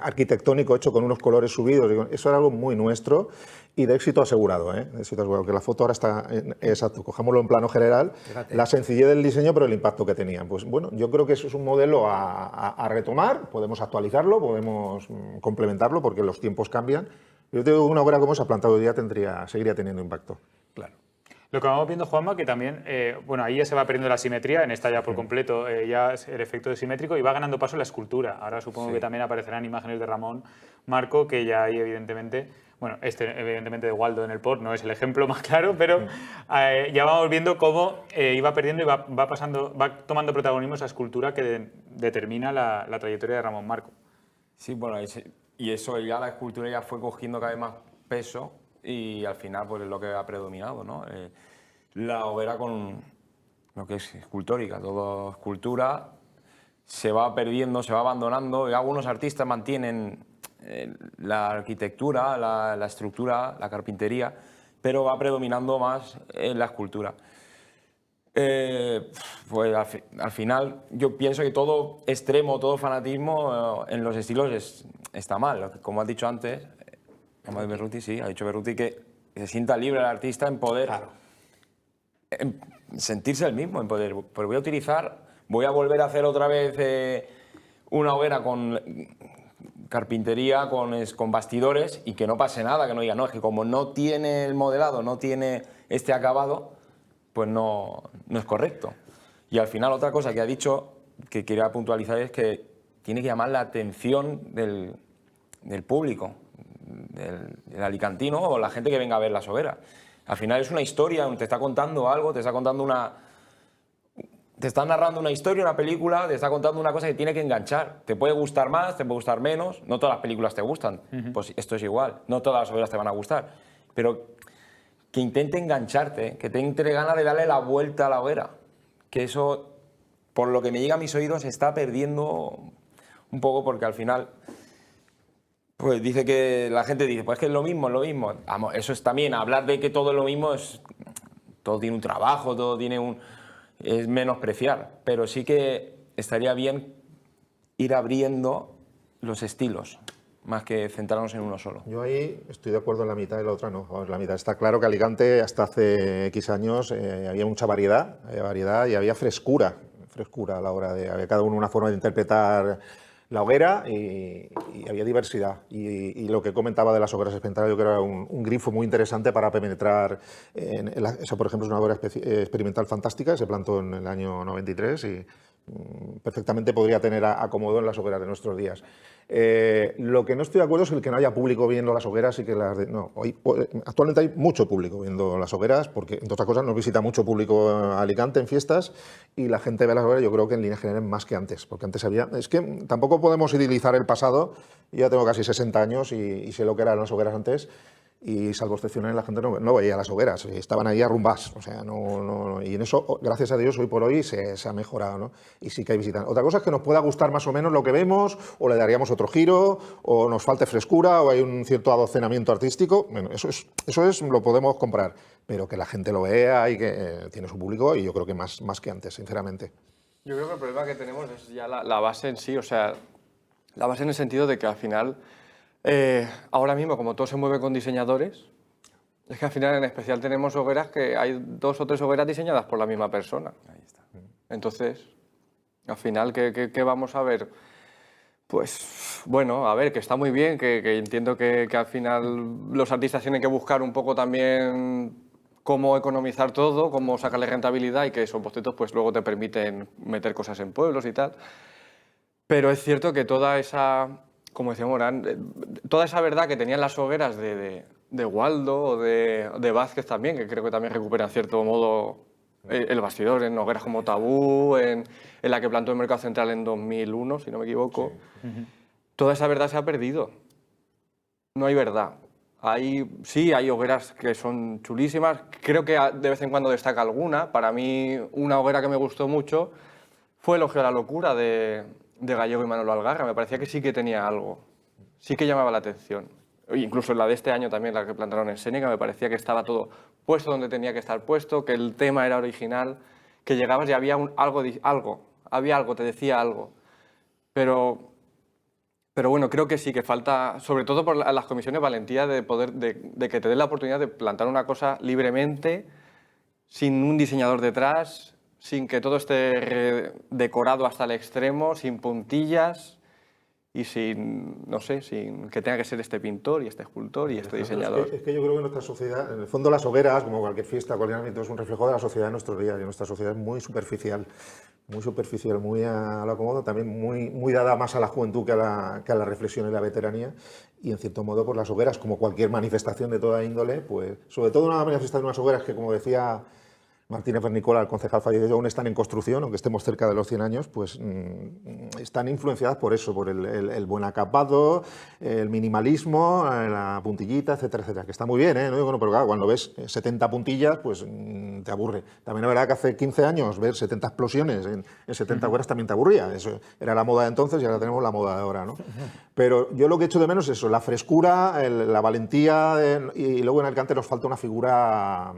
arquitectónico hecho con unos colores subidos, eso era algo muy nuestro y de éxito asegurado, de éxito asegurado, que la foto ahora está exacto, cojámoslo en plano general, fíjate, la sencillez del diseño, pero el impacto que tenía. Pues bueno, yo creo que eso es un modelo a retomar, podemos actualizarlo, podemos complementarlo porque los tiempos cambian. Yo te digo, una obra como esa plantado hoy día seguiría teniendo impacto. Claro. Lo que vamos viendo, Juanma, que también, bueno, ahí ya se va perdiendo la simetría, en esta ya por completo, ya es el efecto de simétrico y va ganando paso la escultura. Ahora supongo que también aparecerán imágenes de Ramón Marco, que ya hay evidentemente, bueno, evidentemente de Waldo en el POR no es el ejemplo más claro, pero ya vamos viendo cómo iba perdiendo y va tomando protagonismo esa escultura que determina la trayectoria de Ramón Marco. Sí, bueno, y eso ya la escultura ya fue cogiendo cada vez más peso y al final pues es lo que ha predominado, ¿no? La hoguera con lo que es escultórica, toda escultura se va perdiendo, se va abandonando y algunos artistas mantienen la arquitectura, la estructura, la carpintería, pero va predominando más la escultura. Pues al final yo pienso que todo extremo, todo fanatismo en los estilos está mal. Como has dicho antes, Berruti, sí, ha dicho Berruti que se sienta libre el artista en poder en sentirse el mismo, en poder. Pues voy a volver a hacer otra vez una hoguera con carpintería, con bastidores y que no pase nada, que no diga, no, es que como no tiene el modelado, no tiene este acabado, pues no es correcto. Y al final otra cosa que ha dicho, que quería puntualizar, es que tiene que llamar la atención del público, del alicantino o la gente que venga a ver las hogueras. Al final es una historia, te está contando algo, te está narrando una historia, una película, te está contando una cosa que tiene que enganchar. Te puede gustar más, te puede gustar menos, no todas las películas te gustan, pues esto es igual, no todas las hogueras te van a gustar, pero que intente engancharte, que te entre ganas de darle la vuelta a la hoguera, que eso, por lo que me llega a mis oídos, se está perdiendo un poco porque al final, pues dice que la gente dice, pues es que es lo mismo, es lo mismo. Vamos, eso es también, hablar de que todo es lo mismo, todo tiene un trabajo, es menospreciar, pero sí que estaría bien ir abriendo los estilos, más que centrarnos en uno solo. Yo ahí estoy de acuerdo en la mitad y la otra no. Vamos, la mitad. Está claro que Alicante hasta hace X años había mucha variedad y había frescura a la hora de... Había cada uno una forma de interpretar la hoguera y había diversidad. Y lo que comentaba de las hogueras experimentales, yo creo que era un grifo muy interesante para penetrar. Esa, por ejemplo, es una hoguera experimental fantástica, se plantó en el año 93 y perfectamente podría tener acomodo en las hogueras de nuestros días. Lo que no estoy de acuerdo es el que no haya público viendo las hogueras y que no, actualmente hay mucho público viendo las hogueras, porque entre otras cosas nos visita mucho público a Alicante en fiestas y la gente ve las hogueras, yo creo que en líneas generales más que antes, porque antes había... Es que tampoco podemos idealizar el pasado, yo ya tengo casi 60 años y sé lo que eran las hogueras antes. Y salvo excepciones la gente no veía las hogueras, estaban ahí arrumbadas, o sea, y en eso, gracias a Dios, hoy por hoy se ha mejorado, ¿no? Y sí que hay visitantes. Otra cosa es que nos pueda gustar más o menos lo que vemos, o le daríamos otro giro, o nos falte frescura, o hay un cierto adocenamiento artístico, bueno, eso lo podemos comprar, pero que la gente lo vea y que tiene su público, y yo creo que más que antes, sinceramente. Yo creo que el problema que tenemos es ya la base en sí, o sea, la base en el sentido de que al final... ahora mismo, como todo se mueve con diseñadores, es que al final en especial tenemos hogueras que hay 2 o 3 hogueras diseñadas por la misma persona. Ahí está. Entonces, al final, ¿qué vamos a ver? Pues, bueno, a ver, que está muy bien, que entiendo que al final los artistas tienen que buscar un poco también cómo economizar todo, cómo sacarle rentabilidad y que esos bocetos pues luego te permiten meter cosas en pueblos y tal. Pero es cierto que toda esa... como decía Morán, toda esa verdad que tenían las hogueras de Waldo o de Vázquez también, que creo que también recupera en cierto modo el bastidor en hogueras como Tabú, en la que plantó el Mercado Central en 2001, si no me equivoco. Sí. Toda esa verdad se ha perdido. No hay verdad. Sí, hay hogueras que son chulísimas. Creo que de vez en cuando destaca alguna. Para mí, una hoguera que me gustó mucho fue Elogio a la locura de Gallego y Manolo Algarra. Me parecía que sí que tenía algo, sí que llamaba la atención. Incluso la de este año también, la que plantaron en Séneca, me parecía que estaba todo puesto donde tenía que estar puesto, que el tema era original, que llegabas y había algo, te decía algo. Pero bueno, creo que sí, que falta, sobre todo por las comisiones, valentía de que te den la oportunidad de plantar una cosa libremente, sin un diseñador detrás, sin que todo esté decorado hasta el extremo, sin puntillas y sin que tenga que ser este pintor y este escultor y este diseñador. Es que yo creo que nuestra sociedad, en el fondo las hogueras, como cualquier fiesta, cualquier ámbito, es un reflejo de la sociedad de nuestros días, y nuestra sociedad es muy superficial, muy a lo acomodo, también muy dada más a la juventud que a la reflexión y la veteranía, y en cierto modo pues las hogueras, como cualquier manifestación de toda índole, pues sobre todo una manifestación de unas hogueras que, como decía Martínez Vernicola, el concejal fallecido, aún están en construcción, aunque estemos cerca de los 100 años, pues están influenciadas por eso, por el buen acabado, el minimalismo, la puntillita, etcétera, etcétera, que está muy bien, ¿eh? No digo, no, pero claro, cuando ves 70 puntillas, pues te aburre. También es verdad que hace 15 años ver 70 explosiones en 70 horas también te aburría. Eso era la moda de entonces y ahora tenemos la moda de ahora, ¿no? Pero yo lo que echo de menos es eso, la frescura, la valentía, y luego en Alicante nos falta una figura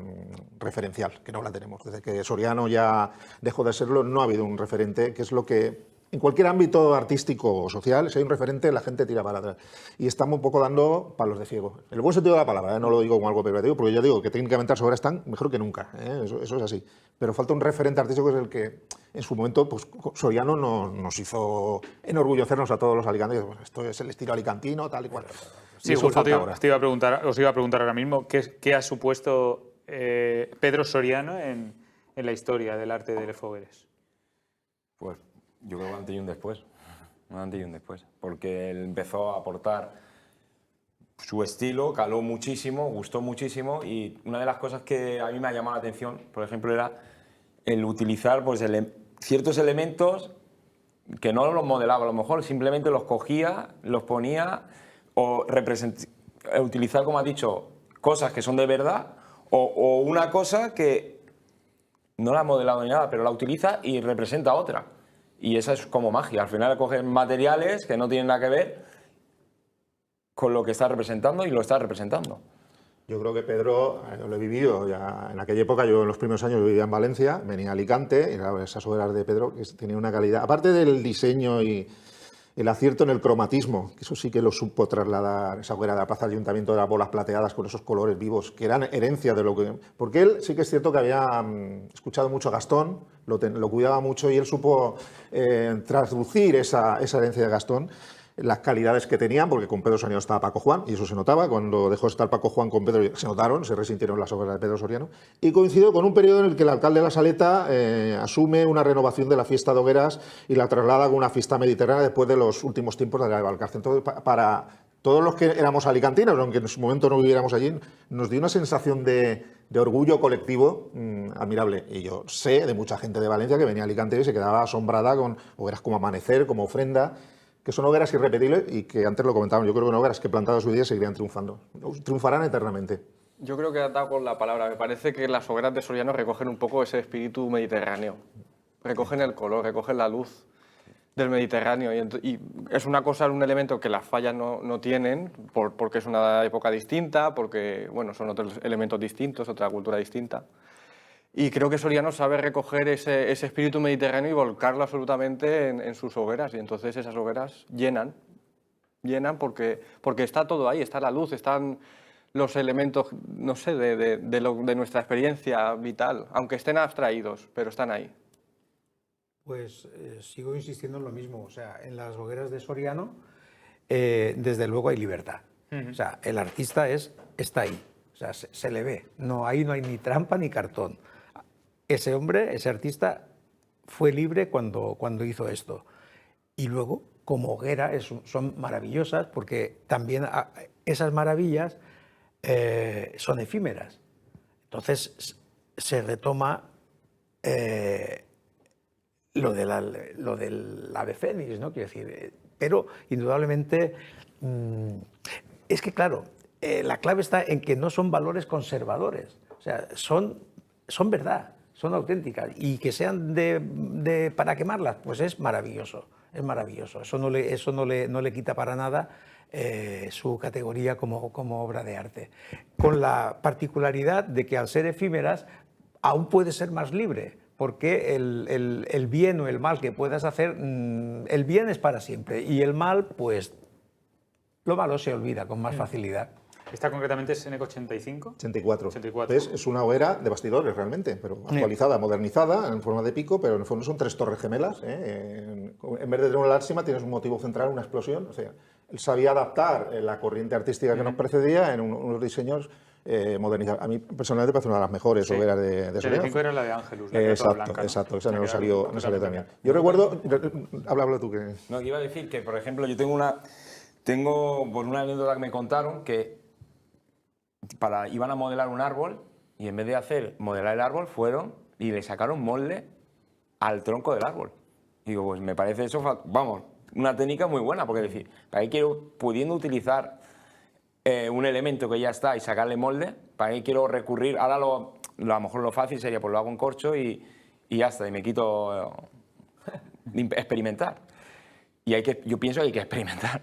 referencial, que no la tenemos. Desde que Soriano ya dejó de serlo, no ha habido un referente, que es lo que en cualquier ámbito artístico o social, si hay un referente, la gente tira para atrás. Y estamos un poco dando palos de ciego. En el buen sentido de la palabra, no lo digo como algo peyorativo, porque yo digo que técnicamente las obras están mejor que nunca, eso es así. Pero falta un referente artístico, que es el que en su momento pues, Soriano nos hizo enorgullecernos a todos los alicantes. Bueno, esto es el estilo alicantino, tal y cual. Sí, justo os iba a preguntar ahora mismo, ¿qué ha supuesto Pedro Soriano en la historia del arte de Les Fogueres? Pues yo creo que un antes y un después, porque él empezó a aportar su estilo, caló muchísimo, gustó muchísimo, y una de las cosas que a mí me ha llamado la atención, por ejemplo, era el utilizar pues, ciertos elementos que no los modelaba, a lo mejor simplemente los cogía, los ponía, o utilizar, como has dicho, cosas que son de verdad, o una cosa que no la ha modelado ni nada, pero la utiliza y representa otra. Y esa es como magia. Al final cogen materiales que no tienen nada que ver con lo que está representando y lo está representando. Yo creo que Pedro, lo he vivido ya en aquella época, yo en los primeros años vivía en Valencia, venía a Alicante, y esas obras de Pedro que tenían una calidad, aparte del diseño y el acierto en el cromatismo, que eso sí que lo supo trasladar, esa hoguera de la Plaza del Ayuntamiento de las bolas plateadas con esos colores vivos, que eran herencia de lo que... Porque él sí que es cierto que había escuchado mucho a Gastón, lo cuidaba mucho, y él supo traducir esa herencia de Gastón las calidades que tenían, porque con Pedro Soriano estaba Paco Juan, y eso se notaba. Cuando dejó de estar Paco Juan con Pedro, se notaron, se resintieron las obras de Pedro Soriano. Y coincidió con un periodo en el que el alcalde de La Saleta asume una renovación de la fiesta de hogueras y la traslada con una fiesta mediterránea después de los últimos tiempos de la de Valcarce. Entonces, para todos los que éramos alicantinos, aunque en su momento no viviéramos allí, nos dio una sensación de orgullo colectivo admirable. Y yo sé de mucha gente de Valencia que venía a Alicante y se quedaba asombrada con hogueras como Amanecer, como Ofrenda, que son hogueras irrepetibles y que antes lo comentábamos. Yo creo que son hogueras que plantadas hoy día seguirían triunfando. Triunfarán eternamente. Yo creo que ha dado con la palabra. Me parece que las hogueras de Soriano recogen un poco ese espíritu mediterráneo. Recogen el color, recogen la luz del Mediterráneo. Y es una cosa, un elemento que las fallas no tienen, porque es una época distinta, porque bueno, son otros elementos distintos, otra cultura distinta. Y creo que Soriano sabe recoger ese espíritu mediterráneo y volcarlo absolutamente en sus hogueras. Y entonces esas hogueras llenan porque está todo ahí, está la luz, están los elementos, no sé, de nuestra experiencia vital, aunque estén abstraídos, pero están ahí. Pues sigo insistiendo en lo mismo. O sea, en las hogueras de Soriano, desde luego hay libertad. O sea, el artista está ahí. O sea, se le ve. Ahí no hay ni trampa ni cartón. Ese hombre, ese artista, fue libre cuando hizo esto. Y luego, como hoguera, son maravillosas porque también esas maravillas son efímeras. Entonces, se retoma lo del ave fénix, ¿no? Quiero decir, pero indudablemente es que, claro, la clave está en que no son valores conservadores. O sea, son verdad. Son auténticas y que sean para quemarlas, pues es maravilloso, es maravilloso. Eso no le quita para nada su categoría como obra de arte. Con la particularidad de que al ser efímeras aún puede ser más libre, porque el bien o el mal que puedas hacer, el bien es para siempre y el mal, pues lo malo se olvida con más facilidad. ¿Esta concretamente es NEC85? 84. 84. Es una hoguera de bastidores realmente, pero actualizada, modernizada, en forma de pico, pero en el fondo son 3 torres gemelas. En vez de tener una láxima tienes un motivo central, una explosión. O sea, él sabía adaptar la corriente artística que nos precedía en unos diseños modernizados. A mí personalmente parece una de las mejores hogueras de Soriano. 85 era la de Ángelus, la exacto, blanca, ¿no? exacto, esa no salió también. Yo recuerdo, habla tú que... No, que iba a decir que, por ejemplo, yo tengo por una anécdota que me contaron que iban a modelar un árbol y en vez de modelar el árbol fueron y le sacaron molde al tronco del árbol. Y digo, pues me parece eso, vamos, una técnica muy buena, porque decir, ¿para qué quiero, pudiendo utilizar un elemento que ya está y sacarle molde, para qué quiero recurrir? Ahora a lo mejor lo fácil sería, pues lo hago en corcho y ya está, y me quito experimentar. Y yo pienso que hay que experimentar.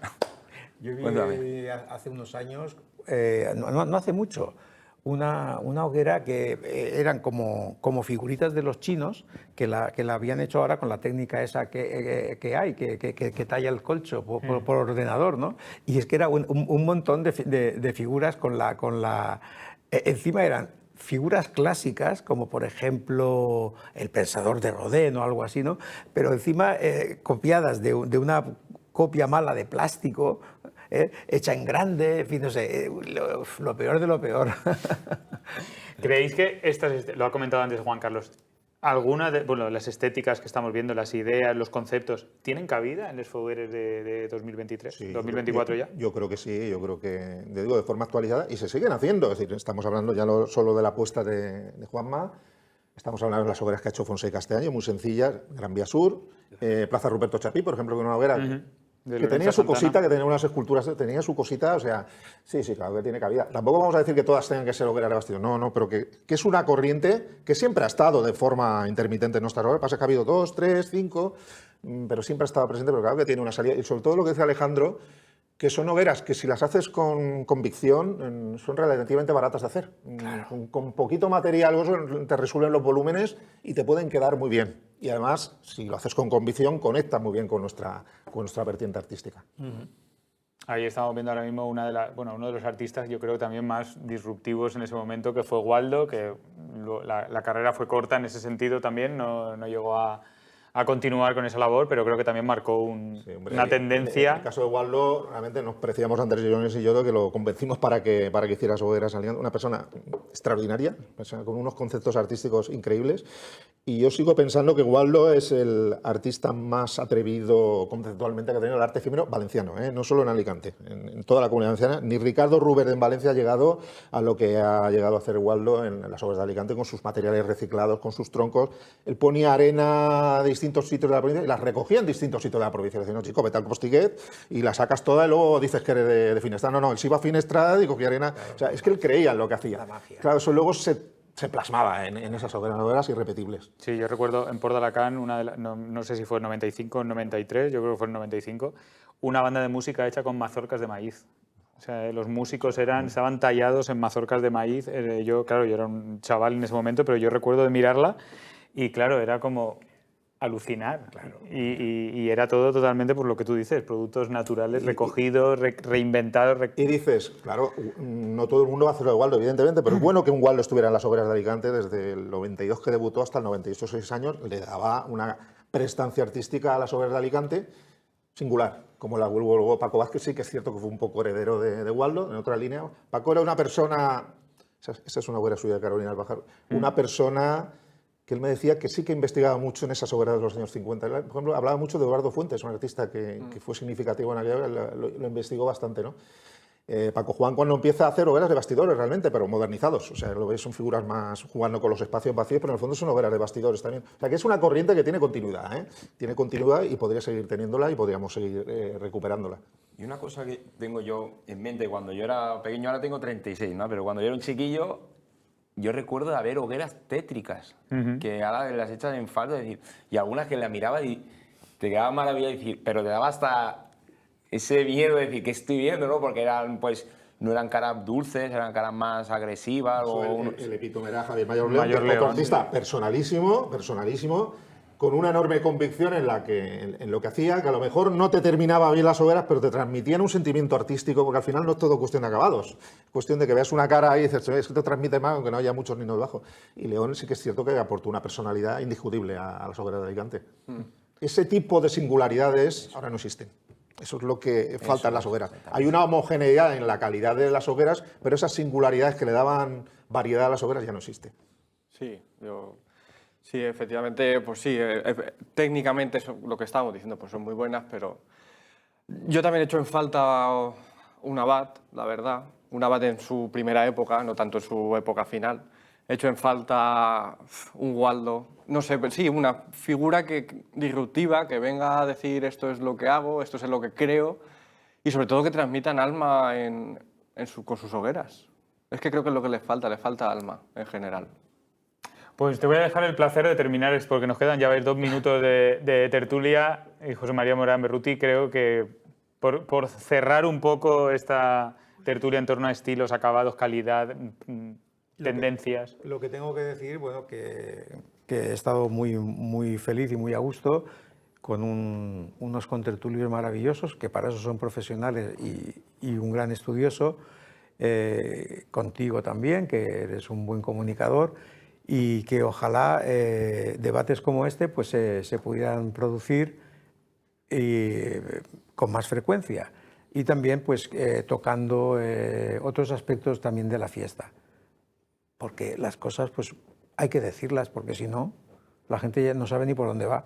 Yo vi hace unos años, no hace mucho, una hoguera que eran como figuritas de los chinos que la habían hecho ahora con la técnica esa que hay, que talla el colcho por ordenador, ¿no? Y es que era un montón de figuras encima eran figuras clásicas, como por ejemplo el Pensador de Rodin o algo así, ¿no? Pero encima copiadas de una copia mala de plástico, hecha en grande, en fin, no sé, lo peor de lo peor. ¿Creéis que lo ha comentado antes Juan Carlos, alguna de las estéticas que estamos viendo, las ideas, los conceptos, tienen cabida en los fogueres de 2023, Sí, 2024 ya? Yo creo que sí, yo creo que, de forma actualizada, y se siguen haciendo. Es decir, estamos hablando ya no solo de la apuesta de Juanma, estamos hablando de las hogueras que ha hecho Fonseca este año, muy sencillas, Gran Vía Sur, Plaza Ruperto Chapí, por ejemplo, que una hoguera que tenía su cosita, que tenía unas esculturas, tenía su cosita, o sea, sí, claro que tiene cabida. Tampoco vamos a decir que todas tengan que ser hogueras de bastidor, no, pero que es una corriente que siempre ha estado de forma intermitente en nuestra obra. Pasa que ha habido 2, 3, 5, pero siempre ha estado presente, pero claro que tiene una salida. Y sobre todo lo que dice Alejandro, que son hogueras que si las haces con convicción son relativamente baratas de hacer. Claro. Con poquito material te resuelven los volúmenes y te pueden quedar muy bien. Y además, si lo haces con convicción, conecta muy bien con nuestra vertiente artística. Ahí estamos viendo ahora mismo uno de los artistas, yo creo, también más disruptivos en ese momento, que fue Waldo, que la carrera fue corta en ese sentido también, no llegó a a continuar con esa labor, pero creo que también marcó Sí, hombre, una tendencia. En el caso de Waldo, realmente nos parecíamos Andrés Jones y yo que lo convencimos para que hiciera Hogueras Alicantes. Una persona extraordinaria, una persona con unos conceptos artísticos increíbles. Y yo sigo pensando que Waldo es el artista más atrevido conceptualmente que ha tenido el arte efímero valenciano, no solo en Alicante, en toda la comunidad valenciana. Ni Ricardo Ruber en Valencia ha llegado a lo que ha llegado a hacer Waldo en las obras de Alicante, con sus materiales reciclados, con sus troncos. Él ponía arena de distintos sitios de la provincia y las recogía en distintos sitios de la provincia. Decía, no, chico, vete al Postiguet y la sacas toda y luego dices que eres de Finestrada. No, él se iba a Finestrada y cogía arena. Claro. O sea, es que él creía en lo que hacía. La magia. Claro, eso luego se plasmaba en esas hogueras irrepetibles. Sí, yo recuerdo en Port d'Alacant, no sé si fue en 95 o en 93, yo creo que fue en 95, una banda de música hecha con mazorcas de maíz. O sea, los músicos estaban tallados en mazorcas de maíz. Yo era un chaval en ese momento, pero yo recuerdo de mirarla y, claro, era como alucinar. Claro. Y era todo totalmente por lo que tú dices, productos naturales recogidos, reinventados. Y dices, claro, no todo el mundo va a hacerlo de Waldo, evidentemente, pero es bueno que un Waldo estuviera en las hogueras de Alicante desde el 92 que debutó hasta el 98, 6 años, le daba una prestancia artística a las hogueras de Alicante singular, como la vuelvo luego Paco Vázquez, sí que es cierto que fue un poco heredero de Waldo, en otra línea. Paco era una persona, esa es una hoguera suya de Carolina del Pájaro, una persona que él me decía que sí que investigaba mucho en esas hogueras de los años 50. Por ejemplo, hablaba mucho de Eduardo Fuentes, un artista que fue significativo en aquella época, lo investigó bastante, ¿no? Paco Juan cuando empieza a hacer hogueras de bastidores realmente, pero modernizados. O sea, lo veis, son figuras más jugando con los espacios vacíos, pero en el fondo son hogueras de bastidores también. O sea, que es una corriente que tiene continuidad, ¿eh? Tiene continuidad y podría seguir teniéndola y podríamos seguir recuperándola. Y una cosa que tengo yo en mente cuando yo era pequeño, ahora tengo 36, ¿no? Pero cuando yo era un chiquillo, yo recuerdo de haber hogueras tétricas, que ahora las echas en falta, y algunas que las miraba y te quedaba maravilla decir, pero te daba hasta ese miedo de decir, ¿qué estoy viendo? ¿No? Porque eran, pues, no eran caras dulces, eran caras más agresivas. El epítome era Javier Mayor León, otro artista personalísimo, con una enorme convicción en lo que hacía, que a lo mejor no te terminaba bien las hogueras, pero te transmitían un sentimiento artístico, porque al final no es todo cuestión de acabados, es cuestión de que veas una cara ahí y dices, es que te transmite más, aunque no haya muchos niños bajos. Y León sí que es cierto que aportó una personalidad indiscutible a las hogueras de Alicante. Ese tipo de singularidades ahora no existen. Eso es lo que falta en las hogueras. Hay una homogeneidad en la calidad de las hogueras, pero esas singularidades que le daban variedad a las hogueras ya no existen. Sí, efectivamente, pues sí, técnicamente lo que estábamos diciendo pues son muy buenas, pero yo también he hecho en falta un Abad, la verdad, un Abad en su primera época, no tanto en su época final. He hecho en falta un Waldo, no sé, sí, una figura disruptiva que venga a decir esto es lo que hago, esto es lo que creo y sobre todo que transmitan alma con sus hogueras. Es que creo que es lo que les falta alma en general. Pues te voy a dejar el placer de terminar, porque nos quedan ya 2 minutos de tertulia. Y José María Morán Berruti, creo que por cerrar un poco esta tertulia en torno a estilos, acabados, calidad, tendencias. Lo que tengo que decir, bueno, que he estado muy feliz y muy a gusto con unos contertulios maravillosos, que para eso son profesionales y un gran estudioso, contigo también, que eres un buen comunicador, y que ojalá debates como este pues, se pudieran producir con más frecuencia y también pues, tocando otros aspectos también de la fiesta. Porque las cosas pues, hay que decirlas, porque si no, la gente ya no sabe ni por dónde va.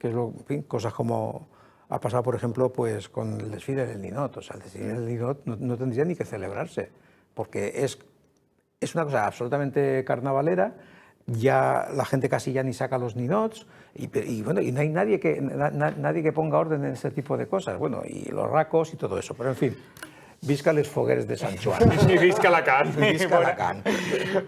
Que es en fin, cosas como ha pasado, por ejemplo, pues, con el desfile del Ninot. O sea, el desfile del Ninot no tendría ni que celebrarse, porque es una cosa absolutamente carnavalera. Ya la gente casi ya ni saca los ninots y bueno, y no hay nadie que ponga orden en ese tipo de cosas. Bueno, y los racos y todo eso, pero en fin, visca les fogueres de Sant Joan. Y visca Alacant. Visca Alacant.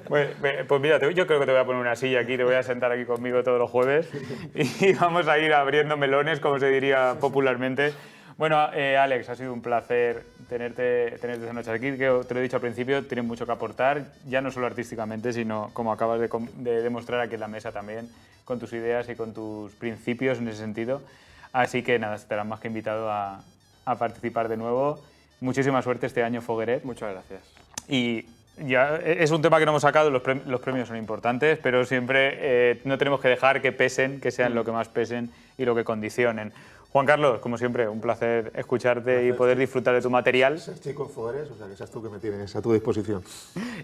Pues mira, yo creo que te voy a poner una silla aquí, te voy a sentar aquí conmigo todos los jueves y vamos a ir abriendo melones, como se diría popularmente. Bueno, Alex, ha sido un placer tenerte esta noche aquí, que te lo he dicho al principio, tienes mucho que aportar, ya no solo artísticamente, sino como acabas de demostrar aquí en la mesa también, con tus ideas y con tus principios en ese sentido. Así que nada, estarás más que invitado a participar de nuevo. Muchísima suerte este año, Fogueret. Muchas gracias. Y ya es un tema que no hemos sacado, los premios son importantes, pero siempre no tenemos que dejar que pesen, que sean lo que más pesen y lo que condicionen. Juan Carlos, como siempre, un placer escucharte y poder disfrutar de tu material. Ser chico en Fogueres, o sea, que seas tú que me tienes a tu disposición.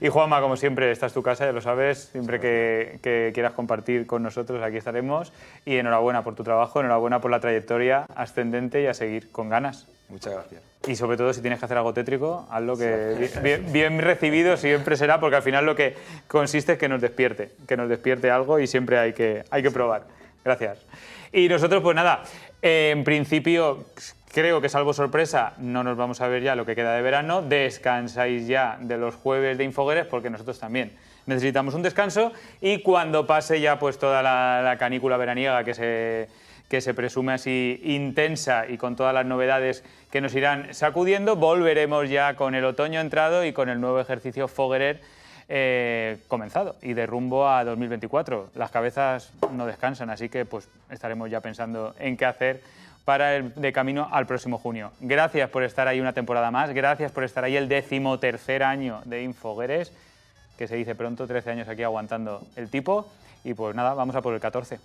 Y Juanma, como siempre, esta es tu casa, ya lo sabes, siempre que quieras compartir con nosotros, aquí estaremos. Y enhorabuena por tu trabajo, enhorabuena por la trayectoria ascendente y a seguir con ganas. Muchas gracias. Y sobre todo, si tienes que hacer algo tétrico, hazlo, que bien recibido siempre será, porque al final lo que consiste es que nos despierte algo y siempre hay que probar. Gracias. Y nosotros, pues nada, en principio, creo que salvo sorpresa, no nos vamos a ver ya lo que queda de verano. Descansáis ya de los jueves de Infogueres, porque nosotros también necesitamos un descanso. Y cuando pase ya pues toda la canícula veraniega que se presume así intensa y con todas las novedades que nos irán sacudiendo, volveremos ya con el otoño entrado y con el nuevo ejercicio foguerer comenzado y de rumbo a 2024. Las cabezas no descansan, así que pues estaremos ya pensando en qué hacer para el de camino al próximo junio. Gracias por estar ahí una temporada más, gracias por estar ahí el 13º año de Infogueres, que se dice pronto, 13 años aquí aguantando el tipo, y pues nada, vamos a por el 14.